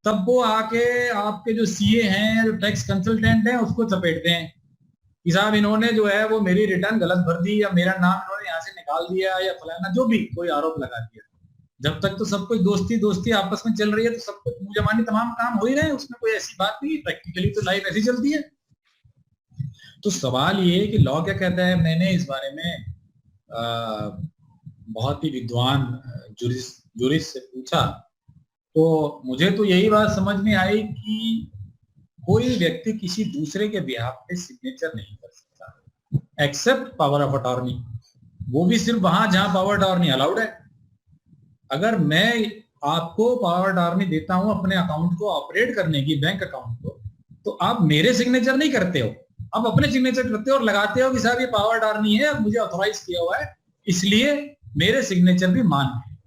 तब वो आके आपके जो सीए हैं, जो टैक्स कंसल्टेंट हैं, उसको चपेटते हैं कि साहब इन्होंने जो है वो मेरी रिटर्न गलत भर दी, या मेरा नाम इन्होंने यहाँ से निकाल दिया, या फलाना जो भी कोई आरोप लगा दिया। जब तक तो सब कुछ दोस्ती दोस्ती आपस में चल रही है तो सब कुछ मुंह जमानी तमाम काम हो ही रहे हैं, उसमें कोई ऐसी बात नहीं। प्रैक्टिकली तो लाइफ ऐसी चलती है। तो सवाल ये है कि लॉ क्या कहता है। मैंने इस बारे में बहुत ही विद्वान जुरिस्ट से पूछा, तो मुझे तो यही बात समझ में आई कि कोई व्यक्ति किसी दूसरे के बिहाफ पे सिग्नेचर नहीं कर सकता एक्सेप्ट पावर ऑफ अटॉर्नी, वो भी सिर्फ वहां जहां पावर अटॉर्नी अलाउड है। अगर मैं आपको पावर अटॉर्नी देता हूं अपने अकाउंट को ऑपरेट करने की, बैंक अकाउंट को, तो आप मेरे सिग्नेचर नहीं करते हो, आप अपने सिग्नेचर करते हो और लगाते हो कि साहब ये पावर अटॉर्नी है, मुझे ऑथोराइज किया हुआ है, इसलिए मेरे सिग्नेचर भी मान्य है।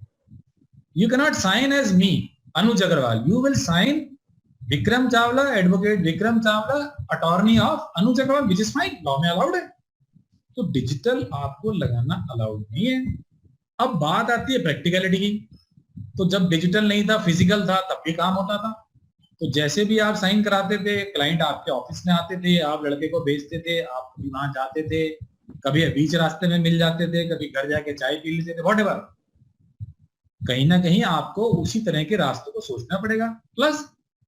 You can not sign as me Anuj Agarwal, you will sign Vikram Chawla, advocate Vikram Chawla, attorney of Anuj Agarwal, which is fine, law में allowed है। तो डिजिटल आपको लगाना अलाउड नहीं है। अब बात आती है प्रैक्टिकलिटी की। तो जब डिजिटल नहीं था, फिजिकल था, तब भी काम होता था। तो जैसे भी आप साइन कराते थे, क्लाइंट आपके ऑफिस में आते थे, आप लड़के को भेजते थे, आप कभी वहां जाते थे, कभी बीच रास्ते में मिल जाते थे, कभी घर जाके चाय पी लेते थे, व्हाटएवर। कहीं ना कहीं आपको उसी तरह के रास्तों को सोचना पड़ेगा। प्लस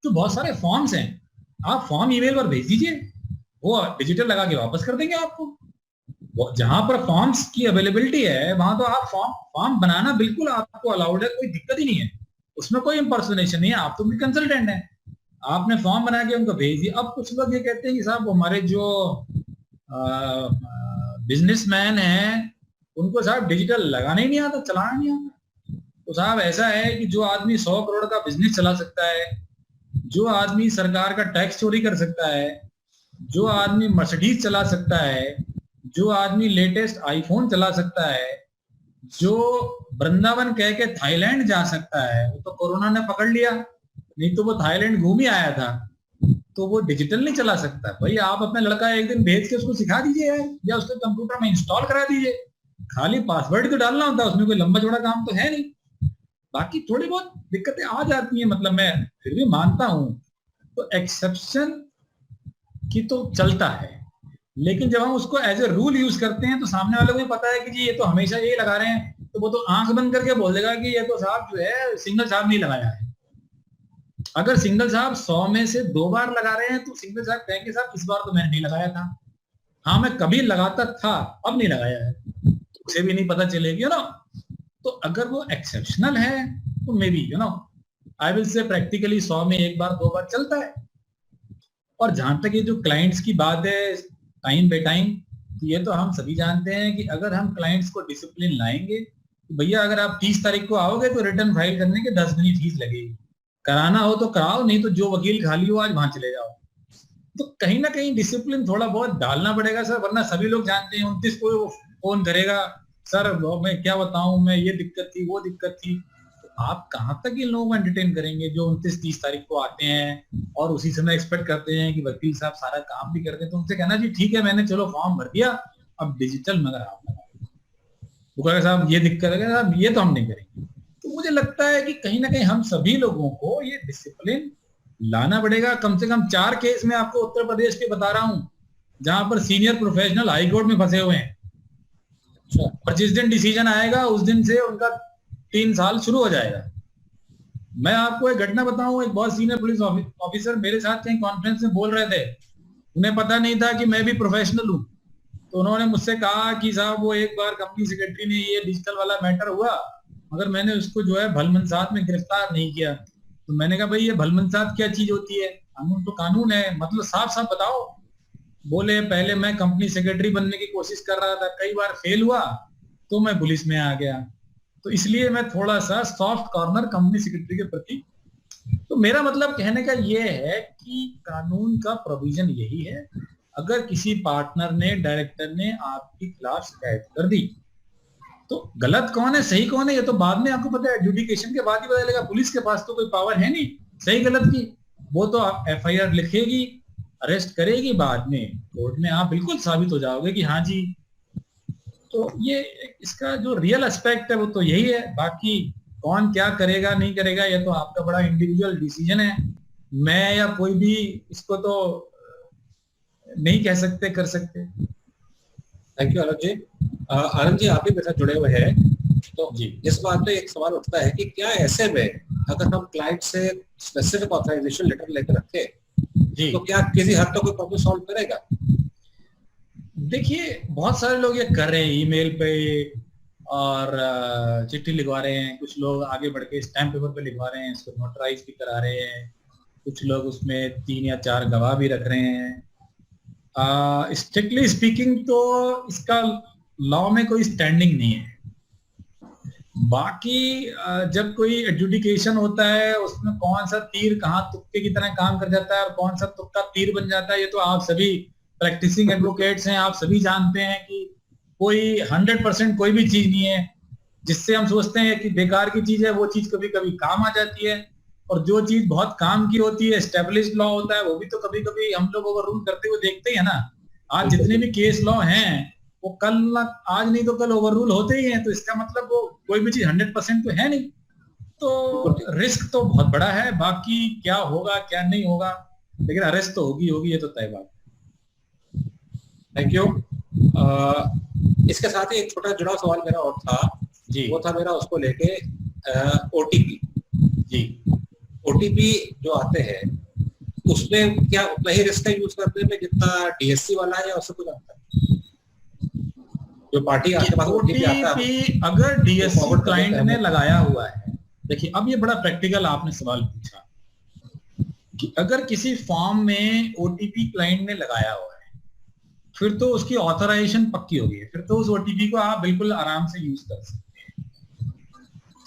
जो बहुत सारे फॉर्म्स हैं, आप फॉर्म ईमेल पर भेज दीजिए, वो डिजिटल लगा के वापस कर देंगे आपको। जहां पर फॉर्म्स की अवेलेबिलिटी है वहां तो आप फॉर्म बनाना बिल्कुल आपको अलाउड है, कोई दिक्कत ही नहीं है, उसमें कोई इंपर्सोनेशन नहीं है। आप तो भी कंसल्टेंट हैं, आपने फॉर्म बना के उनको भेज दिया। अब कुछ लोग ये कहते हैं कि साहब हमारे जो बिजनेसमैन हैं उनको साहब डिजिटल लगाना ही नहीं आता, चलाना नहीं आता। तो साहब ऐसा है कि जो आदमी 100 करोड़ का बिजनेस चला सकता है, जो आदमी सरकार का टैक्स चोरी कर सकता है, जो आदमी मर्सिडीज चला सकता है, जो आदमी लेटेस्ट आईफोन चला सकता है, जो वृंदावन कह के थाईलैंड जा सकता है, वो तो कोरोना ने पकड़ लिया, नहीं तो वो थाईलैंड घूम ही आया था, तो वो डिजिटल नहीं चला सकता। भाई आप अपना लड़का एक दिन भेज के उसको सिखा दीजिए यार, या उसके कंप्यूटर में इंस्टॉल करा दीजिए, खाली पासवर्ड तो डालना होता है, उसमें कोई लंबा चौड़ा काम तो है नहीं। बाकी थोड़ी बहुत दिक्कतें आ जाती हैं, मतलब मैं फिर भी मानता हूं, तो एक्सेप्शन की तो चलता है, लेकिन जब हम उसको एज ए रूल यूज करते हैं तो सामने वाले को भी पता है कि जी ये तो हमेशा यही लगा रहे हैं, तो वो तो आंख बंद करके बोल देगा कि ये तो साहब जो है सिंगल साहब नहीं लगाया है। अगर सिंगल साहब 100 में से 2 बार लगा रहे हैं तो सिंगल साहब कहेंगे साहब इस बार तो मैंने नहीं लगाया था, हाँ मैं कभी लगाता था, अब नहीं लगाया है, तो उसे भी नहीं पता चलेगी ना। तो अगर वो एक्सेप्शनल है तो maybe I will say practically 100 में 1 बार 2 बार चलता है। और जहां तक ये जो क्लाइंट्स की बात है टाइम बाय टाइम, तो ये तो हम सभी जानते हैं कि अगर हम क्लाइंट्स को डिसिप्लिन लाएंगे, तो भैया अगर आप 30 तारीख को आओगे तो रिटर्न फाइल करने के 10 दिन फीस लगेगी, कराना हो तो कराओ, नहीं तो जो वकील खाली हो आज वहां चले जाओ। तो कहीं ना कहीं डिसिप्लिन थोड़ा बहुत डालना पड़ेगा सर, वरना सभी लोग जानते हैं 29 को वो फोन करेगा, सर मैं क्या बताऊं, मैं ये दिक्कत थी वो दिक्कत थी। तो आप कहां तक इन लोगों को एंटरटेन करेंगे जो 29-30 तारीख को आते हैं और उसी समय एक्सपेक्ट करते हैं कि वकील साहब सारा काम भी करते हैं। तो उनसे कहना जी ठीक है मैंने चलो फॉर्म भर दिया, अब डिजिटल मगर आप लगा। वो कहेगा साहब ये दिक्कत है, साहब ये तो हम नहीं करेंगे। तो मुझे लगता है कि कहीं ना कहीं हम सभी लोगों को ये डिसिप्लिन लाना पड़ेगा। कम से कम 4 केस में आपको उत्तर प्रदेश के बता रहा हूं, जहां पर सीनियर प्रोफेशनल हाई कोर्ट में फंसे हुए हैं। अच्छा। और जिस दिन डिसीजन आएगा उस दिन से उनका 3 साल शुरू हो जाएगा। मैं आपको एक घटना बताऊं, एक बहुत सीनियर पुलिस ऑफिसर मेरे साथ कहीं कॉन्फ्रेंस में बोल रहे थे। उन्हें पता नहीं था कि मैं भी प्रोफेशनल हूं। तो उन्होंने मुझसे कहा कि साहब वो एक बार कंपनी सेक्रेटरी ने ये डिजिटल वाला मैटर हुआ, मगर मैंने उसको जो है भलमनसात में गिरफ्तार नहीं किया। तो मैंने कहा भाई ये भलमनसात क्या चीज होती है? कानून तो कानून है, मतलब साफ साफ बताओ। बोले पहले मैं कंपनी सेक्रेटरी बनने की कोशिश कर रहा था, कई बार फेल हुआ, तो मैं पुलिस में आ गया। तो इसलिए मैं थोड़ा सा सॉफ्ट कॉर्नर कंपनी सेक्रेटरी के प्रति। तो मेरा मतलब कहने का ये है कि कानून का प्रोविजन यही है, अगर किसी पार्टनर ने, डायरेक्टर ने आपके खिलाफ शिकायत कर दी, तो गलत कौन है सही कौन है ये तो बाद में आपको पता है, एडजुडिकेशन के बाद ही पता चलेगा। पुलिस के पास तो कोई पावर है नहीं सही गलत की। वो तो एफआईआर लिखेगी, अरेस्ट करेगी, बाद में कोर्ट में आप बिल्कुल साबित हो जाओगे कि हाँ जी। तो ये इसका जो रियल एस्पेक्ट है वो तो यही है। बाकी कौन क्या करेगा नहीं करेगा ये तो आपका बड़ा इंडिविजुअल डिसीजन है। मैं या कोई भी इसको तो नहीं कह सकते कर सकते। Thank you Anand ji. आनंद जी आप भी मेरे साथ जुड़े हुए हैं, तो जी इस बात पे एक सवाल उठता है कि क्या ऐसे में अगर हम क्लाइंट से स्पेसिफिक ऑथराइजेशन लेटर लेकर रखें जी। तो क्या किसी हद तक कोई प्रॉब्लम सॉल्व करेगा? देखिए बहुत सारे लोग ये कर रहे हैं ईमेल पे और चिट्ठी लिखवा रहे हैं। कुछ लोग आगे बढ़ के स्टैम्प पेपर पे लिखवा रहे हैं, इसको नोटराइज भी करा रहे हैं। कुछ लोग उसमें 3 या 4 गवाह भी रख रहे हैं। स्ट्रिक्टली स्पीकिंग तो इसका लॉ में कोई स्टैंडिंग नहीं है। बाकी जब कोई एडजुडिकेशन होता है उसमें कौन सा तीर कहाँ तुक्के की तरह काम कर जाता है और कौन सा तुक्का तीर बन जाता है, ये तो आप सभी प्रैक्टिसिंग एडवोकेट्स हैं, आप सभी जानते हैं कि कोई 100% कोई भी चीज नहीं है। जिससे हम सोचते हैं कि बेकार की चीज है वो चीज कभी कभी काम आ जाती है, और जो चीज बहुत काम की होती है, एस्टेब्लिश्ड लॉ होता है, वो भी तो कभी कभी हम लोग ओवर रूल करते हुए देखते ही है ना। आज जितने भी केस लॉ हैं वो कल ना, आज नहीं तो कल ओवर रूल होते ही हैं। तो इसका मतलब वो कोई भी चीज 100% तो है नहीं। तो रिस्क तो बहुत बड़ा है, बाकी क्या होगा क्या नहीं होगा, लेकिन अरेस्ट तो होगी होगी, ये तो तय बात है। Thank you. इसके साथ ही एक छोटा जुड़ा सवाल मेरा और था जी। वो था मेरा उसको लेके ओटीपी। जी ओटीपी जो आते हैं उसमें क्या उतना ही रिस्क है यूज करने में जितना डीएससी वाला है, या उससे कुछ अंतर है? जो पार्टी आपके पास ओटीपी आता है, अगर डीएससी forward करने क्लाइंट पे ने हमें लगाया हुआ है, देखिए अब ये बड़ा प्रैक्टिकल आपने सवाल पूछा कि अगर किसी फॉर्म में ओटीपी क्लाइंट ने लगाया हुआ है, फिर तो उसकी ऑथराइजेशन पक्की हो गई, फिर तो उस ओटीपी को आप बिल्कुल आराम से यूज कर सकते हैं।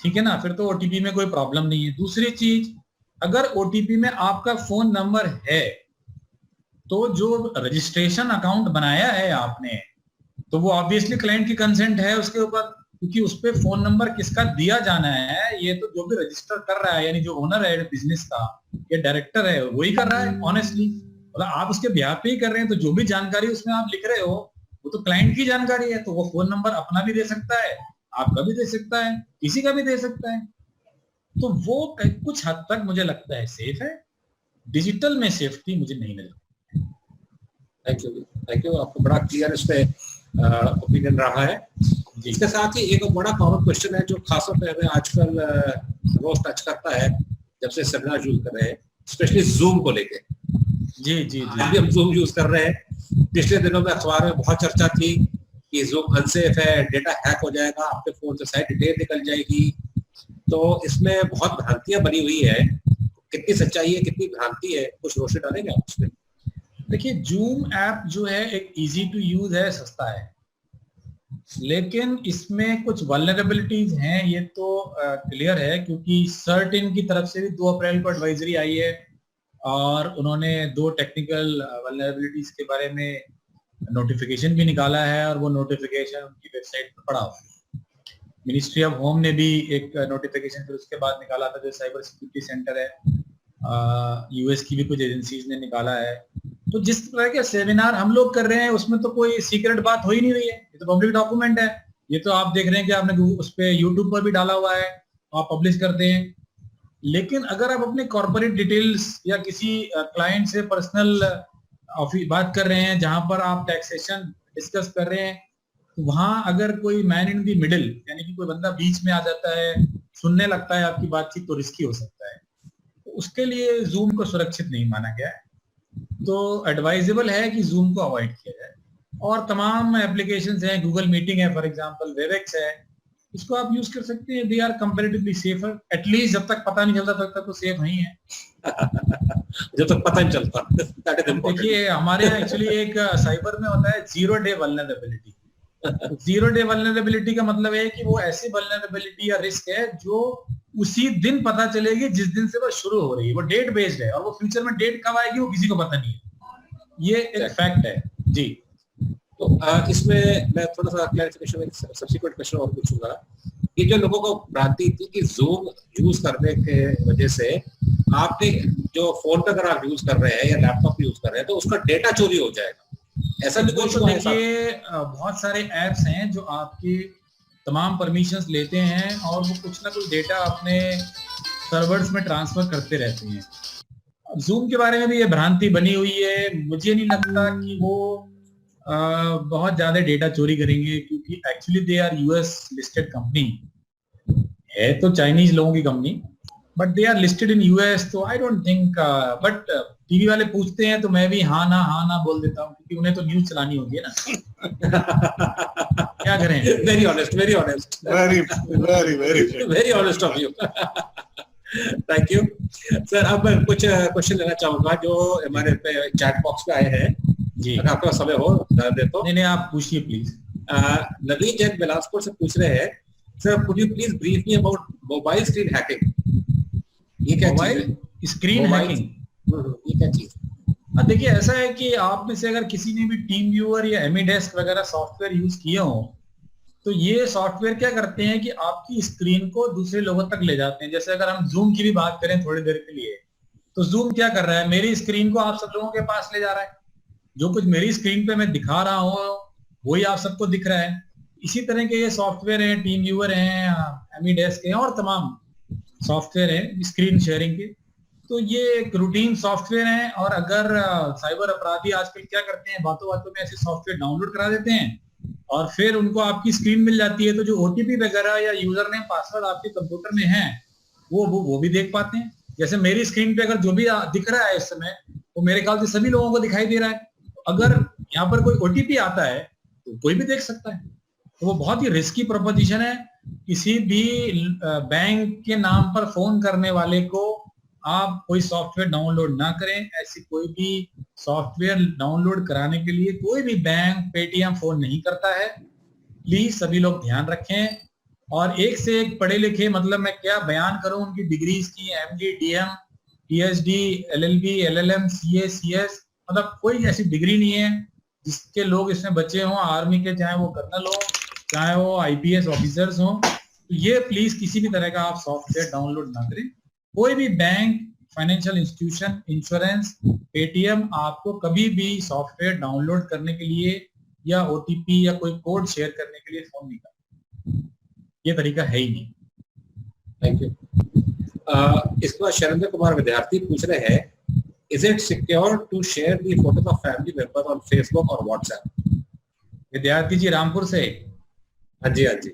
ठीक है ना, फिर तो ओटीपी में कोई प्रॉब्लम नहीं है। दूसरी चीज, अगर ओटीपी में आपका फोन नंबर है तो जो रजिस्ट्रेशन अकाउंट बनाया है आपने, तो वो ऑब्वियसली क्लाइंट की कंसेंट है उसके ऊपर, क्योंकि उस पर फोन नंबर किसका दिया जाना है ये तो जो भी रजिस्टर कर रहा है, यानी जो ओनर है बिजनेस का या डायरेक्टर है वही कर रहा है ऑनेस्टली। मतलब आप उसके ब्याह पे ही कर रहे हैं, तो जो भी जानकारी उसमें आप लिख रहे हो वो तो क्लाइंट की जानकारी है। तो वो फोन नंबर अपना भी दे सकता है, आपका भी दे सकता है, किसी का भी दे सकता है। तो वो कुछ हद तक मुझे लगता है सेफ है। डिजिटल में सेफ्टी मुझे नहीं नजर। Thank you. आपको बड़ा क्लियर इस पे ओपिनियन रहा है। इसके साथ ही एक बड़ा कॉमन क्वेश्चन है जो खासतौर पे हमें आजकल रोज टच करता है जब से सेमिनार यूज कर रहे हैं, स्पेशली जूम को लेके। जी जी जी। आज भी हम जूम यूज कर रहे हैं। पिछले दिनों में अखबार में बहुत चर्चा थी कि जूम अनसेफ है, डेटा हैक हो जाएगा, आपके फोन से सारी डिटेल निकल जाएगी। तो इसमें बहुत भ्रांतियां बनी हुई है, कितनी सच्चाई है कितनी भ्रांति है, कुछ रोशनी डालेंगे आप उसमें? देखिए जूम ऐप जो है एक इजी टू यूज है, सस्ता है, लेकिन इसमें कुछ वल्नरेबिलिटीज हैं, ये तो क्लियर है, क्योंकि सर्ट-इन की तरफ से भी 2 अप्रैल को एडवाइजरी आई है और उन्होंने 2 टेक्निकल वल्नरेबिलिटीज के बारे में नोटिफिकेशन भी निकाला है, और वो नोटिफिकेशन उनकी वेबसाइट पर पड़ा हुआ है। मिनिस्ट्री ऑफ होम ने भी एक नोटिफिकेशन फिर उसके बाद निकाला था, जो साइबर सिक्योरिटी सेंटर है, यूएस की भी कुछ एजेंसीज ने निकाला है। तो जिस तरह के सेमिनार हम लोग कर रहे हैं उसमें तो कोई सीक्रेट बात हो ही नहीं रही है, ये तो पब्लिक डॉक्यूमेंट है। ये तो आप देख रहे हैं कि आपने उस पे यूट्यूब पर भी डाला हुआ है, आप पब्लिश करते हैं। लेकिन अगर आप अपने कॉर्पोरेट डिटेल्स या किसी क्लाइंट से पर्सनल बात कर रहे हैं जहां पर आप टैक्सेशन डिस्कस कर रहे हैं, तो वहां अगर कोई मैन इन दी मिडिल यानी कि कोई बंदा बीच में आ जाता है, सुनने लगता है आपकी बातचीत, तो रिस्की हो सकता है। तो उसके लिए जूम को सुरक्षित नहीं माना गया है। तो एडवाइजेबल है कि जूम को अवॉइड किया जाए। और तमाम एप्लीकेशंस हैं, गूगल मीटिंग है फॉर एग्जांपल, वेबएक्स है, इसको आप यूज कर सकते हैं। They are comparatively safer, at least जब तक पता नहीं चलता तब तक तो सेफ नहीं है। जब तक पता नहीं चलता, दैट इज इम्पोर्टेंट। देखिए हमारे यहाँ एक्चुअली एक साइबर में होता है 0 डे वल्नरेबिलिटी। 0 डे वल्नरेबिलिटी का मतलब है कि वो ऐसी वल्नरेबिलिटी या रिस्क है जो उसी दिन पता चलेगी जिस दिन से वो शुरू हो रही है। वो डेट बेस्ड है और वो फ्यूचर में डेट कब आएगी वो किसी को पता नहीं है। ये एक फैक्ट है जी। तो इसमें मैं थोड़ा सा क्लैरिफिकेशन में सब्सिक्वेंट क्वेश्चन और पूछूंगा कि जो लोगों को भ्रांति थी कि जूम यूज करने के वजह से आपके जो फोन पे अगर आप यूज कर रहे हैं या लैपटॉप यूज कर रहे हैं तो उसका डेटा चोरी हो जाएगा, ऐसा भी कुछ हुआ है? देखिए बहुत सारे एप्स हैं जो आपकी तमाम परमिशंस लेते हैं और वो कुछ ना कुछ डेटा अपने सर्वर्स में ट्रांसफर करते रहते हैं। जूम के बारे में भी ये भ्रांति बनी हुई है। मुझे नहीं लगता कि वो बहुत ज्यादा डेटा चोरी करेंगे, क्योंकि actually they are US listed company है, तो चाइनीज लोगों की company, but they are listed in US. तो I don't think, but TV वाले पूछते हैं तो मैं भी हाँ ना बोल देता हूँ, क्योंकि उन्हें तो न्यूज चलानी होगी है ना। क्या करें? Very honest, very honest, very honest of you. Thank you sir. अब मैं कुछ क्वेश्चन लेना चाहूंगा जो हमारे पे चैट बॉक्स पे आए हैं जी। अगर आपका समय हो दे तो। नहीं आप पूछिए प्लीज। नवीन जैन बिलासपुर से पूछ रहे हैं, sir could you please brief me about mobile screen hacking? ये क्या चीज है? स्क्रीन हैकिंग ये क्या चीज? देखिए ऐसा है कि आप में से अगर किसी ने भी टीम व्यूअर या एमीडेस्क वगैरह सॉफ्टवेयर यूज किए हो, तो ये सॉफ्टवेयर क्या करते हैं कि आपकी स्क्रीन को दूसरे लोगों तक ले जाते हैं। जैसे अगर हम जूम की भी बात करें थोड़ी देर के लिए, तो जूम क्या कर रहा है, मेरी स्क्रीन को आप सब लोगों के पास ले जा रहा है। जो कुछ मेरी स्क्रीन पे मैं दिखा रहा हूँ वही आप सबको दिख रहा है। इसी तरह के ये सॉफ्टवेयर हैं, टीम व्यूअर हैं, एमीडेस्क हैं और तमाम सॉफ्टवेयर हैं स्क्रीन शेयरिंग के। तो ये एक रूटीन सॉफ्टवेयर है। और अगर साइबर अपराधी आजकल क्या करते हैं, बातों बातों में ऐसे सॉफ्टवेयर डाउनलोड करा देते हैं और फिर उनको आपकी स्क्रीन मिल जाती है, तो जो ओटीपी वगैरह या यूजर नेम पासवर्ड आपके कंप्यूटर में है वो भी देख पाते हैं। जैसे मेरी स्क्रीन पे अगर जो भी दिख रहा है इस समय, वो मेरे ख्याल से सभी लोगों को दिखाई दे रहा है। अगर यहाँ पर कोई ओटीपी आता है तो कोई भी देख सकता है। तो वो बहुत ही रिस्की प्रोपोजिशन है। किसी भी बैंक के नाम पर फोन करने वाले को आप कोई सॉफ्टवेयर डाउनलोड ना करें। ऐसी कोई भी सॉफ्टवेयर डाउनलोड कराने के लिए कोई भी बैंक, पेटीएम फोन नहीं करता है। प्लीज सभी लोग ध्यान रखें। और एक से एक पढ़े लिखे, मतलब मैं क्या बयान करूं उनकी डिग्रीज की, MD, DM, PhD, LLB, LLM, CA, CS, मतलब कोई ऐसी डिग्री नहीं है जिसके लोग इसमें बचे हों, आर्मी के, चाहे वो कर्नल हो, चाहे वो आईपीएस ऑफिसर्स हों। तो ये प्लीज किसी भी तरह का आप सॉफ्टवेयर डाउनलोड ना करें। कोई भी bank, financial institution, insurance, Paytm आपको कभी भी सॉफ्टवेयर डाउनलोड करने के लिए या ओटीपी या कोई कोड शेयर करने के लिए फोन नहीं करता। ये तरीका है ही नहीं। Thank you. इसके बाद शैलेंद्र कुमार विद्यार्थी पूछ रहे हैं, is it secure to share the photos of family member on Facebook और व्हाट्सएप? विद्यार्थी जी रामपुर से। हाँ जी, हाँ जी।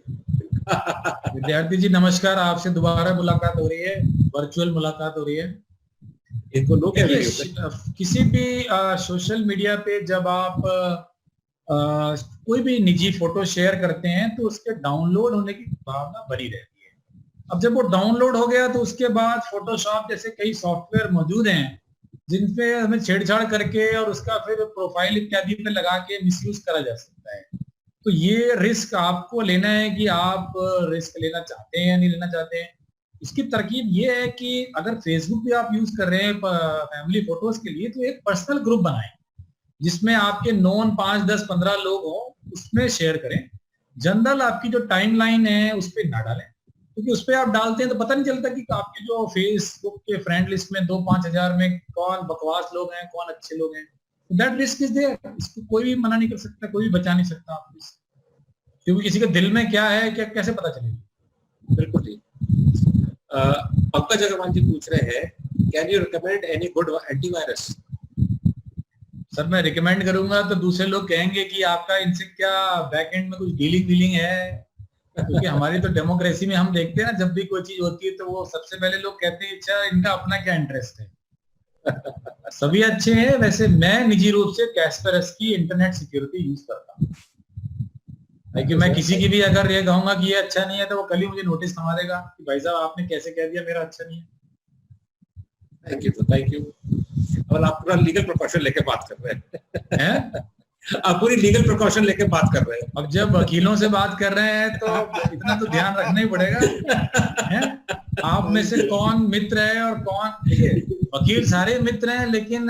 विद्यार्थी जी नमस्कार, आपसे दोबारा मुलाकात हो रही है, वर्चुअल मुलाकात हो रही है। इनको लोग किसी भी सोशल मीडिया पे जब आप कोई भी निजी फोटो शेयर करते हैं तो उसके डाउनलोड होने की भावना बनी रहती है। अब जब वो डाउनलोड हो गया तो उसके बाद फोटोशॉप जैसे कई सॉफ्टवेयर मौजूद हैं जिनपे हमें छेड़छाड़ करके और उसका फिर प्रोफाइल इत्यादि पे लगा के मिसयूज करा जा सकता है। तो ये रिस्क आपको लेना है कि आप रिस्क लेना चाहते हैं या नहीं लेना चाहते हैं। इसकी तरकीब ये है कि अगर फेसबुक भी आप यूज कर रहे हैं फैमिली फोटोज के लिए, तो एक पर्सनल ग्रुप बनाएं जिसमें आपके नॉन 5, 10, 15 लोग हो, उसमें शेयर करें। जनरल आपकी जो टाइमलाइन है उस पर ना डालें, क्योंकि उस पर आप डालते हैं तो पता नहीं चलता कि आपके जो फेसबुक के फ्रेंड लिस्ट में 2-5 हजार में कौन बकवास लोग हैं, कौन अच्छे लोग हैं। That risk is there. इसको कोई भी मना नहीं कर सकता, कोई भी बचा नहीं सकता आपको। क्योंकि किसी के दिल में क्या है क्या कैसे पता चलेगी। बिल्कुल ठीक। पंकज अग्रवाल जी पूछ रहे हैं, can you recommend any good antivirus? Sir मैं रिकमेंड करूंगा तो दूसरे लोग कहेंगे कि आपका इनसे क्या बैकएंड में कुछ डीलिंग वीलिंग है, क्योंकि हमारी तो डेमोक्रेसी में हम देखते हैं ना, जब भी कोई चीज होती है तो वो सबसे पहले लोग कहते हैं अच्छा इनका अपना क्या इंटरेस्ट है। सभी अच्छे हैं। वैसे मैं निजी रूप से कैस्परस की इंटरनेट सिक्योरिटी यूज करता हूँ, लेकिन मैं किसी की भी अगर ये कहूंगा कि ये अच्छा नहीं है तो वो कल ही मुझे नोटिस थमा देगा कि भाई साहब आपने कैसे कह दिया मेरा अच्छा नहीं है। Thank you, thank you. अब आप पूरा लीगल प्रिकॉशन लेके बात कर रहे हैं। आप पूरी लीगल प्रिकॉशन लेके बात कर रहे हैं। अब जब वकीलों से बात कर रहे हैं तो इतना तो ध्यान रखना ही पड़ेगा है? आप में से कौन मित्र है और कौन, देखिए वकील सारे मित्र हैं, लेकिन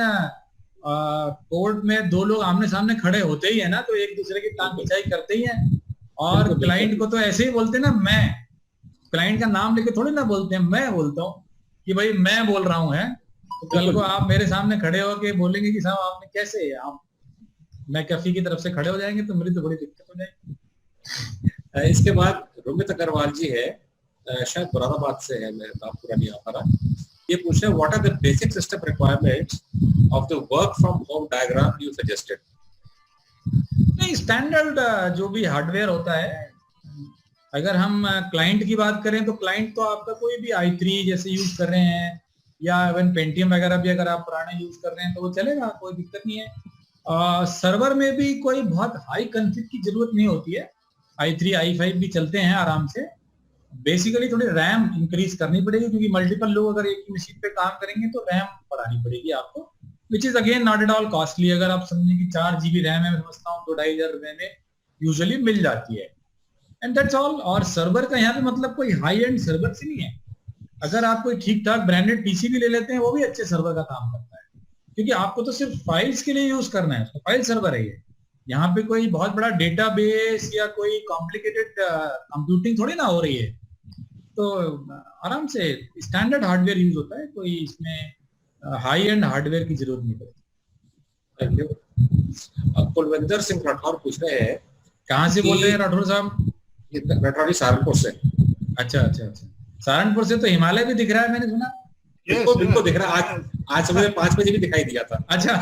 कोर्ट में दो लोग आमने सामने खड़े होते ही है ना, तो एक दूसरे की टांग खिंचाई करते ही हैं। और क्लाइंट को तो ऐसे ही बोलते हैं ना, मैं क्लाइंट का नाम लेके थोड़ी ना बोलते हैं, मैं बोलता हूँ कि भाई मैं बोल रहा हूँ है। तो कल को आप मेरे सामने खड़े होके बोलेंगे कि साहब आपने कैसे, आप मैं कैफी की तरफ से खड़े हो जाएंगे तो मेरी तो बड़ी दिक्कत हो जाएगी। इसके बाद रोमित अग्रवाल जी है, शायद मुरादाबाद से है, मैं नाम पूरा नहीं आ पा रहा। ये पूछ रहे हैं, what are the basic system requirements of the work from home diagram you suggested? नहीं, स्टैंडर्ड जो भी हार्डवेयर होता है, अगर हम क्लाइंट की बात करें तो क्लाइंट तो आपका कोई भी i3 जैसे यूज कर रहे हैं या इवन पेंटियम वगैरह भी अगर आप पुराने यूज कर रहे हैं तो वो चलेगा, कोई दिक्कत नहीं है। सर्वर में भी कोई बहुत हाई कॉन्फ़िग की जरूरत नहीं होती है, i3 i5 भी चलते हैं आराम से। बेसिकली थोड़ी रैम इंक्रीज करनी पड़ेगी, क्योंकि मल्टीपल लोग अगर एक ही मशीन पे काम करेंगे तो रैम बढ़ानी पड़ेगी आपको, which is again not at all costly. अगर आप समझें कि 4 GB रैम है, मैं समझता हूँ 2-2.5 रुपए में यूजुअली मिल जाती है, एंड दैट्स ऑल। और सर्वर का यहाँ पे मतलब कोई हाई एंड सर्वर से नहीं है। अगर आप कोई ठीक ठाक ब्रांडेड पीसी भी ले लेते हैं वो भी अच्छे सर्वर का काम करता है, क्योंकि आपको तो सिर्फ फाइल्स के लिए यूज करना है, तो फाइल सर्वर है ये। यहाँ पे कोई बहुत बड़ा डेटाबेस या कोई कॉम्प्लिकेटेड कंप्यूटिंग थोड़ी ना हो रही है, तो आराम से स्टैंडर्ड हार्डवेयर यूज होता है, कोई इसमें हाई एंड हार्डवेयर की जरूरत नहीं पड़ती। Thank you. कुलविंदर सिंह राठौर पूछ रहे हैं, कहाँ से बोल रहे हैं राठौर साहब? राठौरी सहारनपुर से। अच्छा अच्छा अच्छा, सहारनपुर से तो हिमालय भी दिख रहा है मैंने सुना। बिल्कुल दिख रहा है। आज सुबह 5 बजे भी दिखाई दिया था। अच्छा।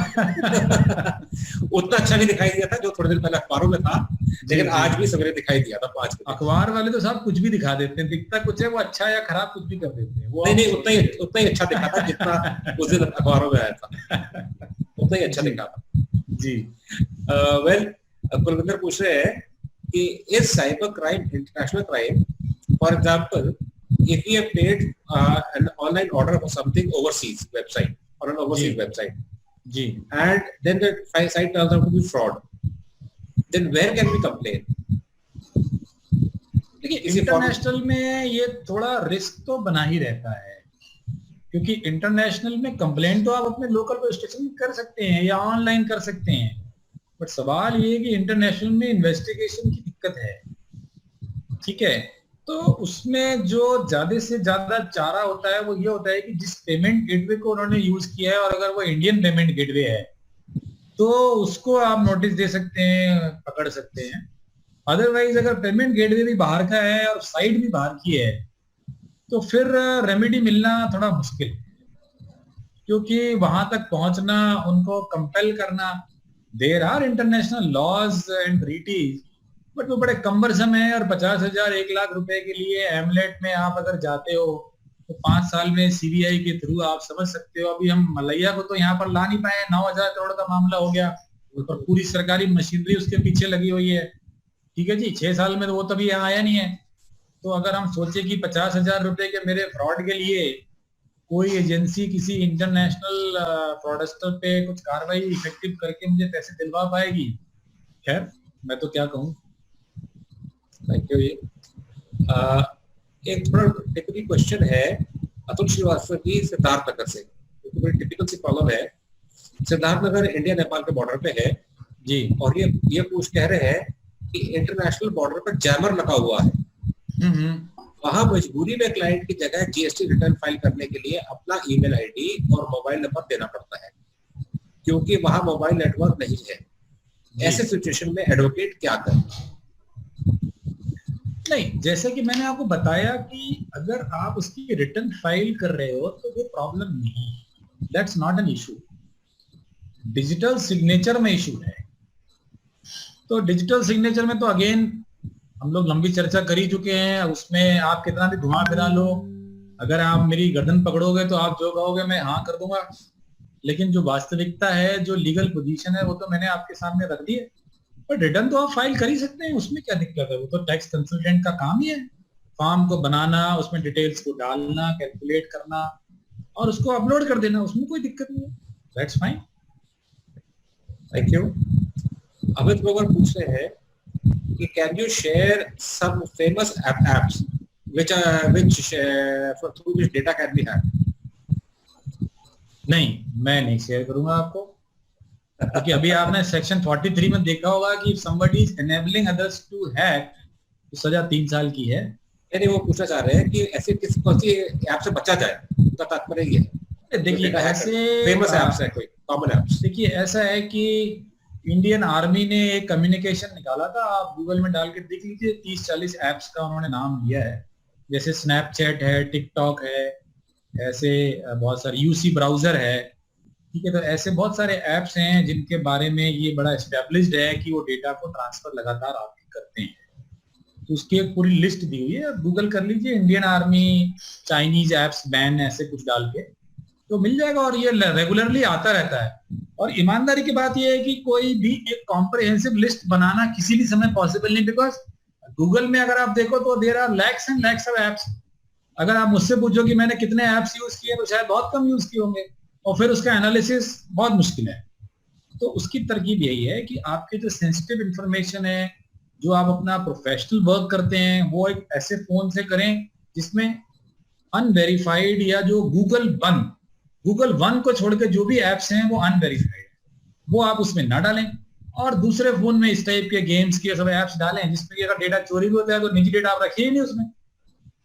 उतना अच्छा नहीं दिखाई दिया था जो थोड़ी देर पहले अखबारों में था, लेकिन आज भी सवेरे दिखाई दिया था 5 बजे। अखबार वाले तो साहब कुछ भी दिखा देते हैं, दिखता कुछ है वो अच्छा या खराब कुछ भी कर देते हैं। वो नहीं उतना ही अच्छा दिखा था जितना उस दिन अखबारों में आया था, उतना ही अच्छा दिखा था जी। वेल, कुलविंदर पूछ रहे हैं कि is cyber crime international crime? For example, if we have paid an online order for something overseas website or an overseas website, जी, and then the site turns out to be fraud, then where can we complain? देखिए international में ये थोड़ा risk तो बना ही रहता है, क्योंकि इंटरनेशनल में कंप्लेंट तो आप अपने लोकल पुलिस स्टेशन में कर सकते हैं या ऑनलाइन कर सकते हैं, बट सवाल ये है कि इंटरनेशनल में इन्वेस्टिगेशन की दिक्कत है। ठीक है, तो उसमें जो ज्यादा से ज्यादा चारा होता है वो ये होता है कि जिस पेमेंट गेटवे को उन्होंने यूज किया है, और अगर वो इंडियन पेमेंट गेटवे है तो उसको आप नोटिस दे सकते हैं, पकड़ सकते हैं। अदरवाइज अगर पेमेंट गेटवे भी बाहर का है और साइट भी बाहर की है तो फिर रेमेडी मिलना थोड़ा मुश्किल, क्योंकि वहां तक पहुंचना, उनको कंपेल करना, there are international laws and treaties, but वो बड़े कम्बरसम है। और 50,000 1 लाख रुपए के लिए एमलेट में आप अगर जाते हो तो 5 साल में सीबीआई के थ्रू आप समझ सकते हो। अभी हम मलैया को तो यहाँ पर ला नहीं पाए, 9,000 करोड़ का मामला हो गया और पूरी सरकारी मशीनरी उसके पीछे लगी हुई है। ठीक है जी, 6 साल में तो वो तभी यहाँ आया नहीं है। तो अगर हम सोचे कि 50,000 रुपए के मेरे फ्रॉड के लिए कोई एजेंसी किसी इंटरनेशनल फ्रॉडस्टर पे कुछ कार्रवाई इफेक्टिव करके मुझे पैसे दिलवा पाएगी, खैर मैं तो क्या कहूँ। Thank you. एक थोड़ा टिपिकल क्वेश्चन है अतुल श्रीवास्तव जी सिद्धार्थ नगर से, क्योंकि बड़ी टिपिकल सी प्रॉब्लम है। सिद्धार्थ नगर इंडिया नेपाल के बॉर्डर पे है जी, और ये पूछ कह रहे हैं कि इंटरनेशनल बॉर्डर पर जैमर लगा हुआ है, वहां मजबूरी में क्लाइंट की जगह जीएसटी रिटर्न फाइल करने के लिए अपना ईमेल आईडी और मोबाइल नंबर देना पड़ता है, क्योंकि वहां मोबाइल नेटवर्क नहीं है। ऐसे सिचुएशन में एडवोकेट क्या करे? नहीं, जैसे कि मैंने आपको बताया कि अगर आप उसकी रिटर्न फाइल कर रहे हो तो वो प्रॉब्लम नहीं है, that's not an issue. Digital signature में इशू है। तो डिजिटल सिग्नेचर में तो अगेन हम लोग लंबी चर्चा कर ही चुके हैं। उसमें आप कितना भी घुमा फिरा लो, अगर आप मेरी गर्दन पकड़ोगे तो आप जो कहोगे मैं हाँ कर दूंगा, लेकिन जो वास्तविकता है, जो लीगल पोजीशन है, वो तो मैंने आपके सामने रख दी है। पर रिटर्न तो आप फाइल कर ही सकते हैं, उसमें क्या दिक्कत है? वो तो टैक्स कंसल्टेंट का काम ही है, फॉर्म को बनाना, उसमें डिटेल्स को डालना, कैलकुलेट करना और उसको अपलोड कर देना, उसमें कोई दिक्कत नहीं है। That's fine. Thank you. Amit Grover पूछ रहे हैं कि can you share some famous apps which through which data can be hacked? नहीं, मैं नहीं शेयर करूंगा आपको, क्योंकि अभी आपने सेक्शन 43 में देखा होगा कि somebody is enabling others to hack, तो सजा 3 साल की है। यानी वो पूछना चाह रहे हैं कि ऐसे कौन सी ऐप से बचा जाए, उनका तात्पर्य ये है। देखिए ऐसे फेमस ऐप्स है, कोई कॉमन ऐप्स। देखिए ऐसा है कि इंडियन आर्मी ने एक कम्युनिकेशन निकाला था, आप गूगल में डाल के देख लीजिए, 30-40 ऐप्स का उन्होंने नाम लिया है, जैसे स्नैपचैट है, टिकटॉक है, ऐसे बहुत सारे, यूसी ब्राउजर है, ठीक है। तो ऐसे बहुत सारे ऐप्स हैं जिनके बारे में ये बड़ा एस्टेब्लिश्ड है कि वो डेटा को ट्रांसफर लगातार आपके करते हैं। तो उसकी एक पूरी लिस्ट दी हुई है, गूगल कर लीजिए Indian army Chinese apps ban, ऐसे कुछ डाल के तो मिल जाएगा, और ये रेगुलरली आता रहता है। और ईमानदारी की बात यह है कि कोई भी एक कॉम्प्रिहेंसिव लिस्ट बनाना किसी भी समय पॉसिबल नहीं, बिकॉज गूगल में अगर आप देखो तो there are lakhs and lakhs of apps. अगर आप मुझसे पूछो कि मैंने कितने एप्स यूज किए, तो शायद बहुत कम यूज किए होंगे, और फिर उसका एनालिसिस बहुत मुश्किल है। तो उसकी तरकीब यही है कि आपके जो सेंसिटिव इंफॉर्मेशन है, जो आप अपना प्रोफेशनल वर्क करते हैं, वो एक ऐसे फोन से करें जिसमें अनवेरिफाइड या जो गूगल वन को छोड़ के जो भी एप्स हैं वो अनवेरिफाइड, वो आप उसमें ना डालें। और दूसरे फोन में इस टाइप के गेम्स के सब एप्स डालें जिसमें अगर डेटा चोरी भी होता है तो निजी डेटा आप रखिए ही नहीं, उसमें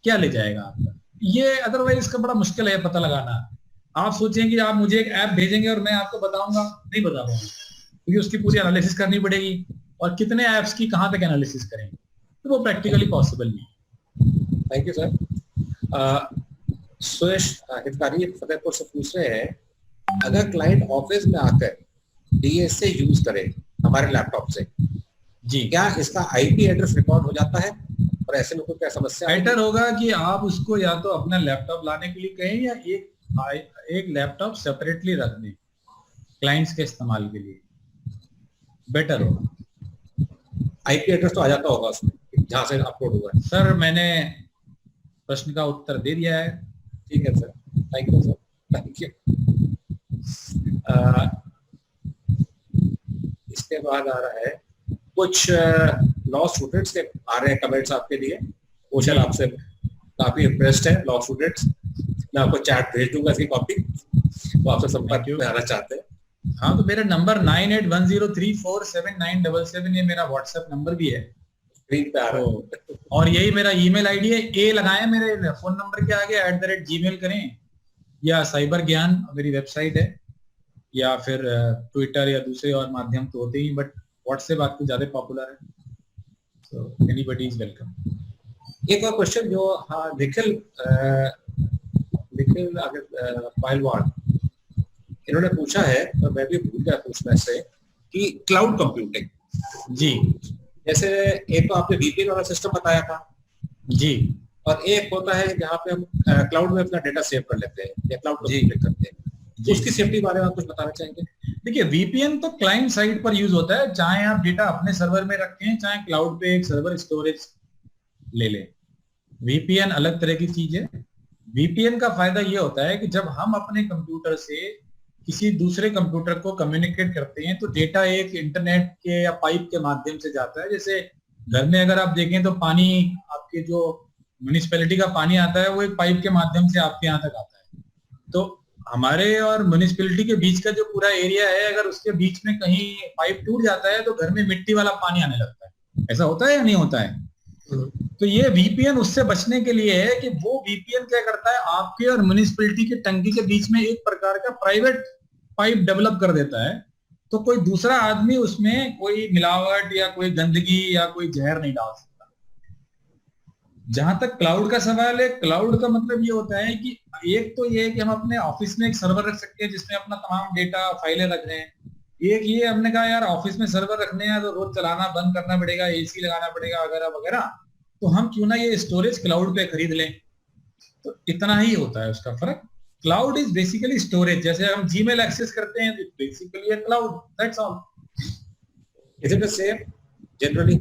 क्या ले जाएगा आपका? ये अदरवाइज इसका बड़ा मुश्किल है पता लगाना। आप सोचें कि आप मुझे एक ऐप भेजेंगे और मैं आपको बताऊंगा, नहीं बता पाऊंगा, क्योंकि उसकी पूरी एनालिसिस करनी पड़ेगी, और कितने ऐप्स की कहां तक एनालिसिस करेंगे, तो वो प्रैक्टिकली पॉसिबल नहीं। Thank you sir. Suresh Hitkari Fatehpur से पूछ रहे हैं, अगर क्लाइंट ऑफिस में आकर डीएसए यूज करे हमारे लैपटॉप से जी, क्या इसका आईपी एड्रेस रिकॉर्ड हो जाता है, और ऐसे में कोई क्या समस्या? बेटर होगा कि आप उसको या तो अपना लैपटॉप लाने के लिए कहें, या एक लैपटॉप सेपरेटली रख दें क्लाइंट्स के इस्तेमाल के लिए, बेटर होगा। आईपी एड्रेस तो आ जाता होगा उसमें जहां से अपलोड हुआ है। सर मैंने प्रश्न का उत्तर दे दिया है। ठीक है sir, thank you sir, thank you. इसके बाद आ रहा है कुछ लॉ स्टूडेंट्स के आ रहे हैं कमेंट्स आपके लिए। क्वेश्चन आपसे काफी इम्प्रेस्ड है लॉ स्टूडेंट्स, मैं आपको चैट भेज दूंगा इसकी कॉपी, वो आपसे संपर्क में आना चाहते हैं। हाँ, तो मेरा नंबर 9810347977, ये मेरा व्हाट्सएप नंबर भी है, स्क्रीन पे आ रहा है। और यही मेरा ईमेल आईडी है, ए लगाए मेरे फोन नंबर के आगे, @gmail करें, या साइबर ज्ञान मेरी वेबसाइट है, या फिर ट्विटर या दूसरे और माध्यम तो होते ही, बट व्हाट्सएप आपको ज्यादा पॉपुलर है, सो एनीबॉडी इज वेलकम। एक और क्वेश्चन जो हाँ निखिल पहलवान इन्होंने पूछा है, और मैं भी भूल गया पूछना से, कि क्लाउड कंप्यूटिंग जी, जैसे एक तो आपने वीपीएन वाला सिस्टम बताया था जी, और एक होता है जहाँ पे हम क्लाउड में अपना डेटा सेव कर लेते हैं या क्लाउड कंप्यूटिंग करते हैं, उसकी सेफ्टी बारे में आप कुछ बताना चाहेंगे? देखिए वीपीएन तो क्लाइंट साइड पर यूज होता है, चाहे आप डेटा अपने सर्वर में रखें, चाहे क्लाउड पे एक सर्वर स्टोरेज ले लें, वीपीएन अलग तरह की चीज है। वीपीएन का फायदा ये होता है कि जब हम अपने कंप्यूटर से किसी दूसरे कंप्यूटर को कम्युनिकेट करते हैं तो डेटा एक इंटरनेट के या पाइप के माध्यम से जाता है। जैसे घर में अगर आप देखें तो पानी, आपके जो म्युनिसिपैलिटी का पानी आता है वो एक पाइप के माध्यम से आपके यहाँ तक आता है। तो हमारे और म्युनिसिपैलिटी के बीच का जो पूरा एरिया है, अगर उसके बीच में कहीं पाइप टूट जाता है तो घर में मिट्टी वाला पानी आने लगता है। ऐसा होता है या नहीं होता है? तो ये वीपीएन उससे बचने के लिए है कि वो वीपीएन क्या करता है, आपके और म्युनिसिपैलिटी की टंकी के बीच में एक प्रकार का प्राइवेट पाइप डेवलप कर देता है, तो कोई दूसरा आदमी उसमें कोई मिलावट या कोई गंदगी या कोई जहर नहीं डाल सकता। जहां तक क्लाउड का सवाल है, क्लाउड का मतलब ये होता है कि एक तो ये है कि हम अपने ऑफिस में एक सर्वर रख सकते हैं जिसमें अपना तमाम डेटा फाइलें रख रहे हैं। एक ये हमने कहा यार ऑफिस में सर्वर रखने हैं तो रोज चलाना बंद करना पड़ेगा, एसी लगाना पड़ेगा वगैरह वगैरह, तो हम क्यों ना ये स्टोरेज क्लाउड पे खरीद लें। तो इतना ही होता है उसका फर्क। क्लाउड इज बेसिकली स्टोरेज, जैसे हम जीमेल एक्सेस करते हैं तो basically cloud, that's all. Is it safe generally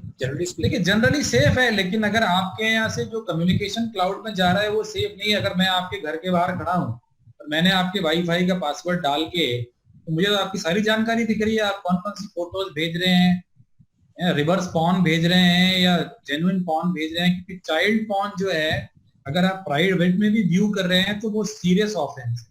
देखिए जनरली सेफ है, लेकिन अगर आपके यहाँ से जो कम्युनिकेशन क्लाउड में जा रहा है वो सेफ नहीं है। अगर मैं आपके घर के बाहर खड़ा हूँ और मैंने आपके वाईफाई का पासवर्ड डाल के, तो मुझे तो आपकी सारी जानकारी दिख रही है, आप कौन कौन सी फोटोज भेज रहे हैं, रिवर्स पॉर्न भेज रहे हैं या जेन्युइन पॉर्न भेज रहे हैं। क्योंकि चाइल्ड पॉर्न जो है अगर आप प्राइवेट में भी व्यू कर रहे हैं तो वो सीरियस ऑफेंस है।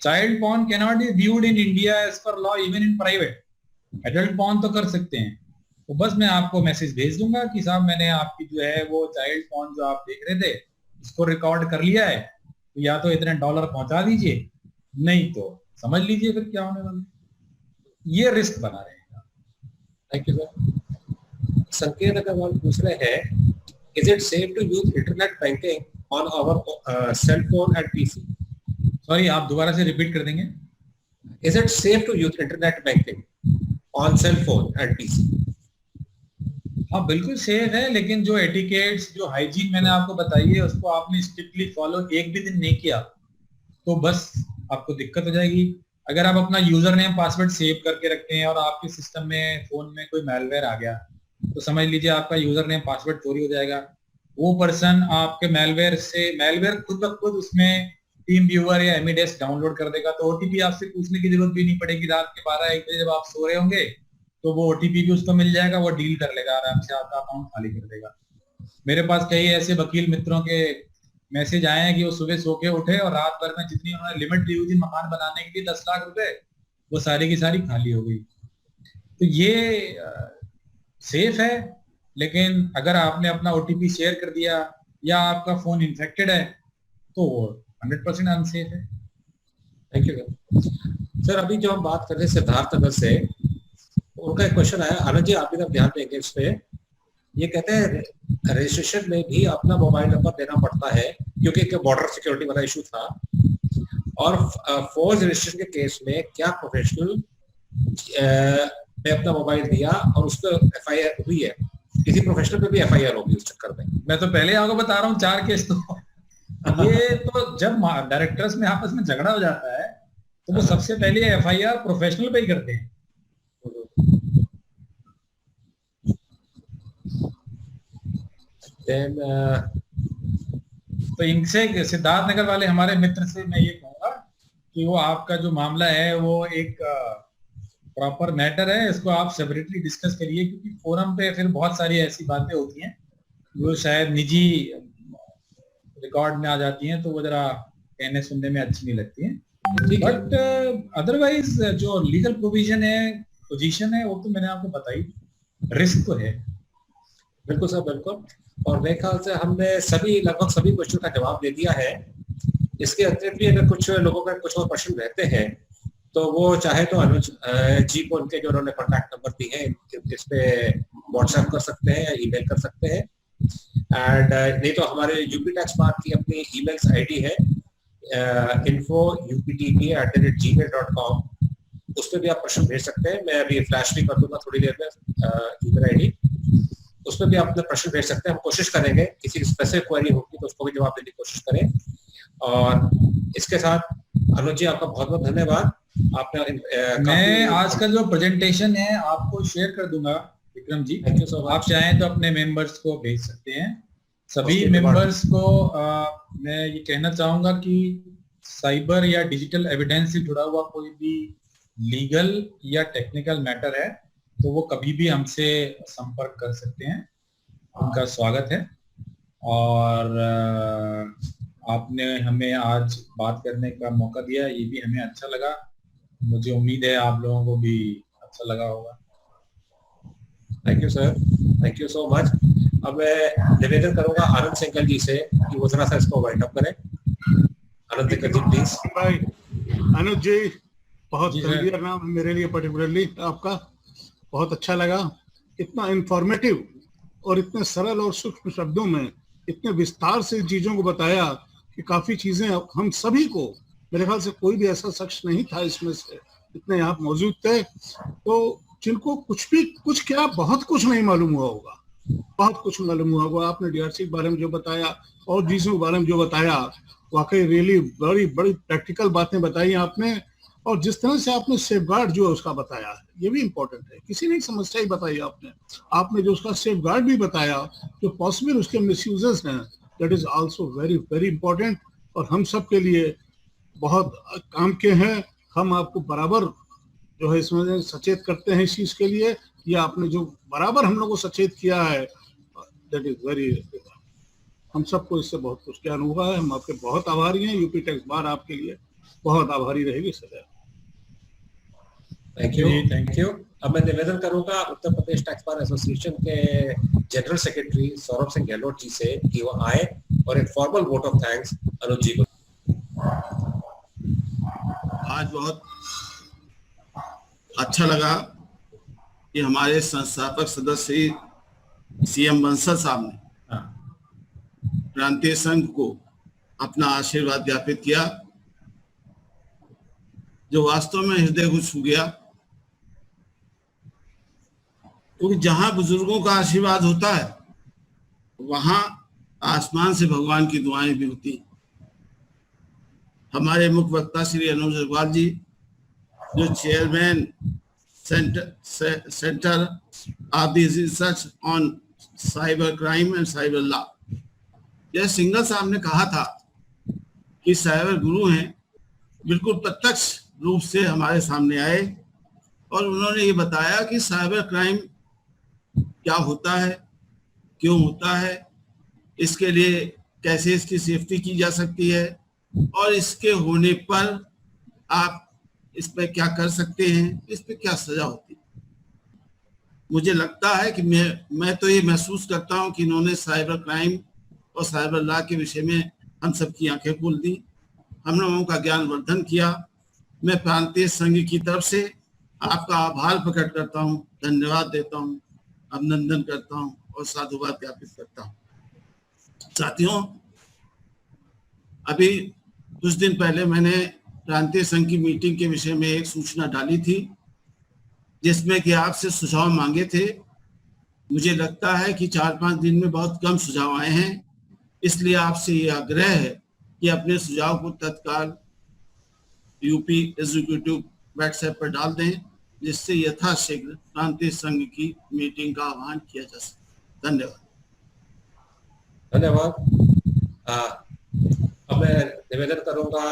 Child porn can not be viewed in India as per law even in private. Adult porn तो कर सकते हैं। तो बस मैं आपको मैसेज भेज दूंगा कि साहब मैंने आपकी जो है वो चाइल्ड पॉर्न जो आप देख रहे थे इसको रिकॉर्ड कर लिया है, तो या तो इतने डॉलर पहुंचा दीजिए, नहीं तो समझ लीजिए फिर क्या होने वाला है। ये रिस्क बना रहेगा। Thank you sir. Sanket Agarwal पूछ रहे हैं, is it safe to use internet banking on our cell phone and PC? Sorry, आप दोबारा से रिपीट कर देंगे? Is it safe to use internet banking on cell phone and PC? हाँ बिल्कुल सेफ है, लेकिन जो एटिकेट्स, जो हाइजीन मैंने आपको बताई है उसको आपने स्ट्रिक्टली फॉलो एक भी दिन नहीं किया तो बस आपको दिक्कत हो जाएगी। अगर आप अपना यूजर नेम पासवर्ड सेव करके रखते हैं और आपके सिस्टम में फोन में कोई मैलवेयर आ गया तो समझ लीजिए आपका यूजर नेम पासवर्ड चोरी हो जाएगा। वो पर्सन आपके मैलवेयर खुद ब खुद उसमें टीम व्यूअर या एमिडेस्क डाउनलोड कर देगा, तो ओटीपी आपसे पूछने की जरूरत भी नहीं पड़ेगी। रात के 12-1 बजे जब आप सो रहे होंगे तो वो ओटीपी भी उसको मिल जाएगा, वो डील कर लेगा आराम से, आपका अकाउंट खाली कर देगा। मेरे पास कई ऐसे वकील मित्रों के मैसेज आए हैं कि वो सुबह सो के उठे और रात भर में जितनी उन्होंने लिमिट ली हुई थी मकान बनाने के लिए 10 लाख रुपए, वो सारी की सारी खाली हो गई। तो ये सेफ है, लेकिन अगर आपने अपना ओटीपी शेयर कर दिया या आपका फोन इन्फेक्टेड है तो 100% अनसेफ है। Thank you sir. अभी जो हम बात कर रहे हैं सिद्धार्थ नगर से, उनका एक क्वेश्चन आया, आनंद जी आप भी ध्यान देंगे इस पे। ये कहते हैं रजिस्ट्रेशन में भी अपना मोबाइल नंबर देना पड़ता है क्योंकि एक बॉर्डर सिक्योरिटी वाला इशू था, और फोर्स रजिस्ट्रेशन के केस में क्या प्रोफेशनल ने अपना मोबाइल दिया और उस पर एफआईआर हुई है, किसी प्रोफेशनल पे भी एफआईआर होगी उस चक्कर में? मैं तो पहले आपको बता रहा हूँ 4 केस तो ये तो जब डायरेक्टर्स में आपस में झगड़ा हो जाता है तो वो सबसे पहले एफआईआर प्रोफेशनल पे ही करते हैं। तो इनसे सिद्धार्थ नगर वाले हमारे मित्र से मैं ये कहूंगा कि वो आपका जो मामला है वो एक प्रॉपर मैटर है, इसको आप सेपरेटली डिस्कस करिए, क्योंकि फोरम पे फिर बहुत सारी ऐसी बातें होती हैं जो शायद निजी रिकॉर्ड में आ जाती हैं, तो वो जरा कहने सुनने में अच्छी नहीं लगती हैं। बट अदरवाइज जो लीगल पोजीशन है वो तो मैंने आपको बताई। रिस्क तो है। बिल्कुल सर, बिल्कुल। और मेरे ख्याल से हमने लगभग सभी क्वेश्चन का जवाब दे दिया है। इसके अतिरिक्त भी अगर कुछ लोगों का कुछ और प्रश्न रहते हैं तो वो चाहे तो अनुज जी को उनके जो उन्होंने कॉन्टैक्ट नंबर दिए हैं इस पे व्हाट्सएप कर सकते हैं या ईमेल कर सकते हैं। एंड नहीं तो हमारे यूपी टैक्स बार की अपनी ईमेल आईडी है info@uptp@gmail.com, उस पर भी आप प्रश्न भेज सकते हैं। मैं अभी फ्लैश भी कर दूंगा थोड़ी देर में ईमेल आईडी, उस पर भी आप अपने प्रश्न भेज सकते हैं। हम कोशिश करेंगे किसी स्पेसिफिक क्वेरी होगी तो उसको भी जवाब देने की कोशिश करें। और इसके साथ अनुज जी आपका बहुत बहुत धन्यवाद। आपने मैं आज का जो प्रेजेंटेशन है आपको शेयर कर दूंगा Vikram ji. Thank you so much. आप चाहें तो अपने मेंबर्स को भेज सकते हैं। सभी मेंबर्स को मैं ये कहना चाहूंगा कि साइबर या डिजिटल एविडेंस से जुड़ा हुआ कोई भी लीगल या टेक्निकल मैटर है तो वो कभी भी हमसे संपर्क कर सकते हैं, उनका स्वागत है। और आपने हमें आज बात करने का मौका दिया, ये भी हमें अच्छा लगा। मुझे उम्मीद है आप लोगों को भी अच्छा लगा होगा। Thank you sir, thank you so much. अब मैं निवेदन करूंगा आनंद सिंघल जी से कि वो जरा सा इसको वाइंड अप करें। आनंद सिंघल जी प्लीज। भाई अनुज जी, बहुत क्लियर नाम मेरे लिए पर्टिकुलरली आपका बहुत अच्छा लगा। इतना इंफॉर्मेटिव और इतने सरल और सूक्ष्म शब्दों में इतने विस्तार से चीजों को बताया कि काफी चीजें हम सभी को, मेरे ख्याल से कोई भी ऐसा शख्स नहीं था इसमें से, इतने यहाँ मौजूद थे तो जिनको कुछ क्या बहुत कुछ नहीं मालूम हुआ होगा, बहुत कुछ मालूम हुआ होगा। आपने डीआरसी के बारे में जो बताया और चीजों के बारे में जो बताया, वाकई रियली बड़ी बड़ी प्रैक्टिकल बातें बताई आपने। और जिस तरह से आपने सेफगार्ड जो है उसका बताया, ये भी इम्पोर्टेंट है। किसी ने समस्या ही बताई आपने जो उसका सेफगार्ड भी बताया, जो पॉसिबल उसके मिसयूजेस हैं, that is also very very important और हम सब के लिए बहुत काम के हैं। हम आपको बराबर जो है इसमें सचेत करते हैं इस चीज के लिए। ये आपने जो बराबर हम लोग को सचेत किया है, दैट इज वेरी, हम सबको इससे बहुत कुछ ज्ञान हुआ है। हम आपके बहुत आभारी हैं। यूपी टैक्स बार आपके लिए बहुत आभारी रहेगी सदैव। Thank you. अब मैं निवेदन करूंगा Uttar Pradesh tax bar association के जनरल सेक्रेटरी सौरभ सिंह गहलोत जी से कि वो आए और एक फॉर्मल वोट ऑफ थैंक्स अनुज जी को। आज बहुत अच्छा लगा कि हमारे संस्थापक सदस्य सीएम बंसल साहब ने प्रांतीय संघ को अपना आशीर्वाद ज्ञापित किया, जो वास्तव में हृदय को छू गया। क्योंकि जहां बुजुर्गों का आशीर्वाद होता है वहां आसमान से भगवान की दुआएं भी होती। हमारे मुख्य वक्ता श्री अनुज अग्रवाल जी, जो chairman centre of the research on cyber crime and cyber law, यह सिंघल साहब ने कहा था कि साइबर गुरु हैं, बिल्कुल प्रत्यक्ष रूप से हमारे सामने आए और उन्होंने ये बताया कि साइबर क्राइम क्या होता है, क्यों होता है, इसके लिए कैसे इसकी सेफ्टी की जा सकती है और इसके होने पर आप इस पे क्या कर सकते हैं, इस पे क्या सजा होती है। मुझे लगता है कि मैं तो ये महसूस करता हूं कि इन्होंने साइबर क्राइम और साइबर लॉ के विषय में हम सबकी आंखें खोल दी, हम लोगों का ज्ञान वर्धन किया। मैं प्रांतीय संघ की तरफ से आपका आभार प्रकट करता हूं, धन्यवाद देता हूं, अभिनंदन करता हूं और साधुवाद ज्ञापित करता हूं। साथियों, अभी कुछ दिन पहले मैंने प्रांतीय संघ की मीटिंग के विषय में एक सूचना डाली थी जिसमें कि आपसे सुझाव मांगे थे। मुझे लगता है कि 4-5 दिन में बहुत कम सुझाव आए हैं, इसलिए आपसे ये आग्रह है कि अपने सुझाव को तत्काल यूपी एग्जीक्यूटिव व्हाट्सएप पर डाल दें, जिससे यथाशीघ्र प्रांतीय संघ की मीटिंग का आह्वान किया जा सके। धन्यवाद। अब मैं निवेदन करूंगा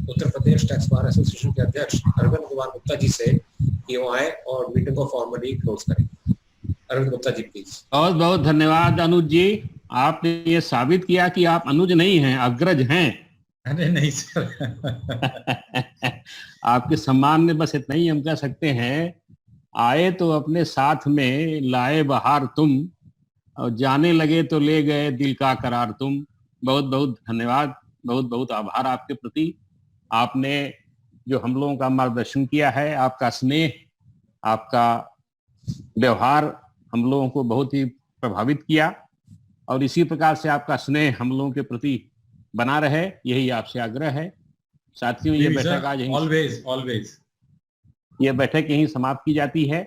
Uttar Pradesh tax bar association के अध्यक्ष अरविंद कुमार गुप्ता जी से कि वो आए और मीटिंग को फॉर्मली क्लोज करें। अरविंद गुप्ता जी प्लीज। बहुत बहुत धन्यवाद अनुज जी, आपने ये साबित किया कि आप अनुज नहीं हैं, अग्रज हैं। अरे नहीं सर। आपके सम्मान में बस इतना ही हम कह सकते हैं, आए तो अपने साथ में लाए बहार तुम, और जाने लगे तो ले गए दिल का करार तुम। बहुत बहुत धन्यवाद, बहुत बहुत आभार आपके प्रति। आपने जो हम लोगों का मार्गदर्शन किया है, आपका स्नेह, आपका व्यवहार हम लोगों को बहुत ही प्रभावित किया और इसी प्रकार से आपका स्नेह हम लोगों के प्रति बना रहे, यही आपसे आग्रह है। साथियों, ये बैठक आज ऑलवेज ये बैठक यहीं समाप्त की जाती है।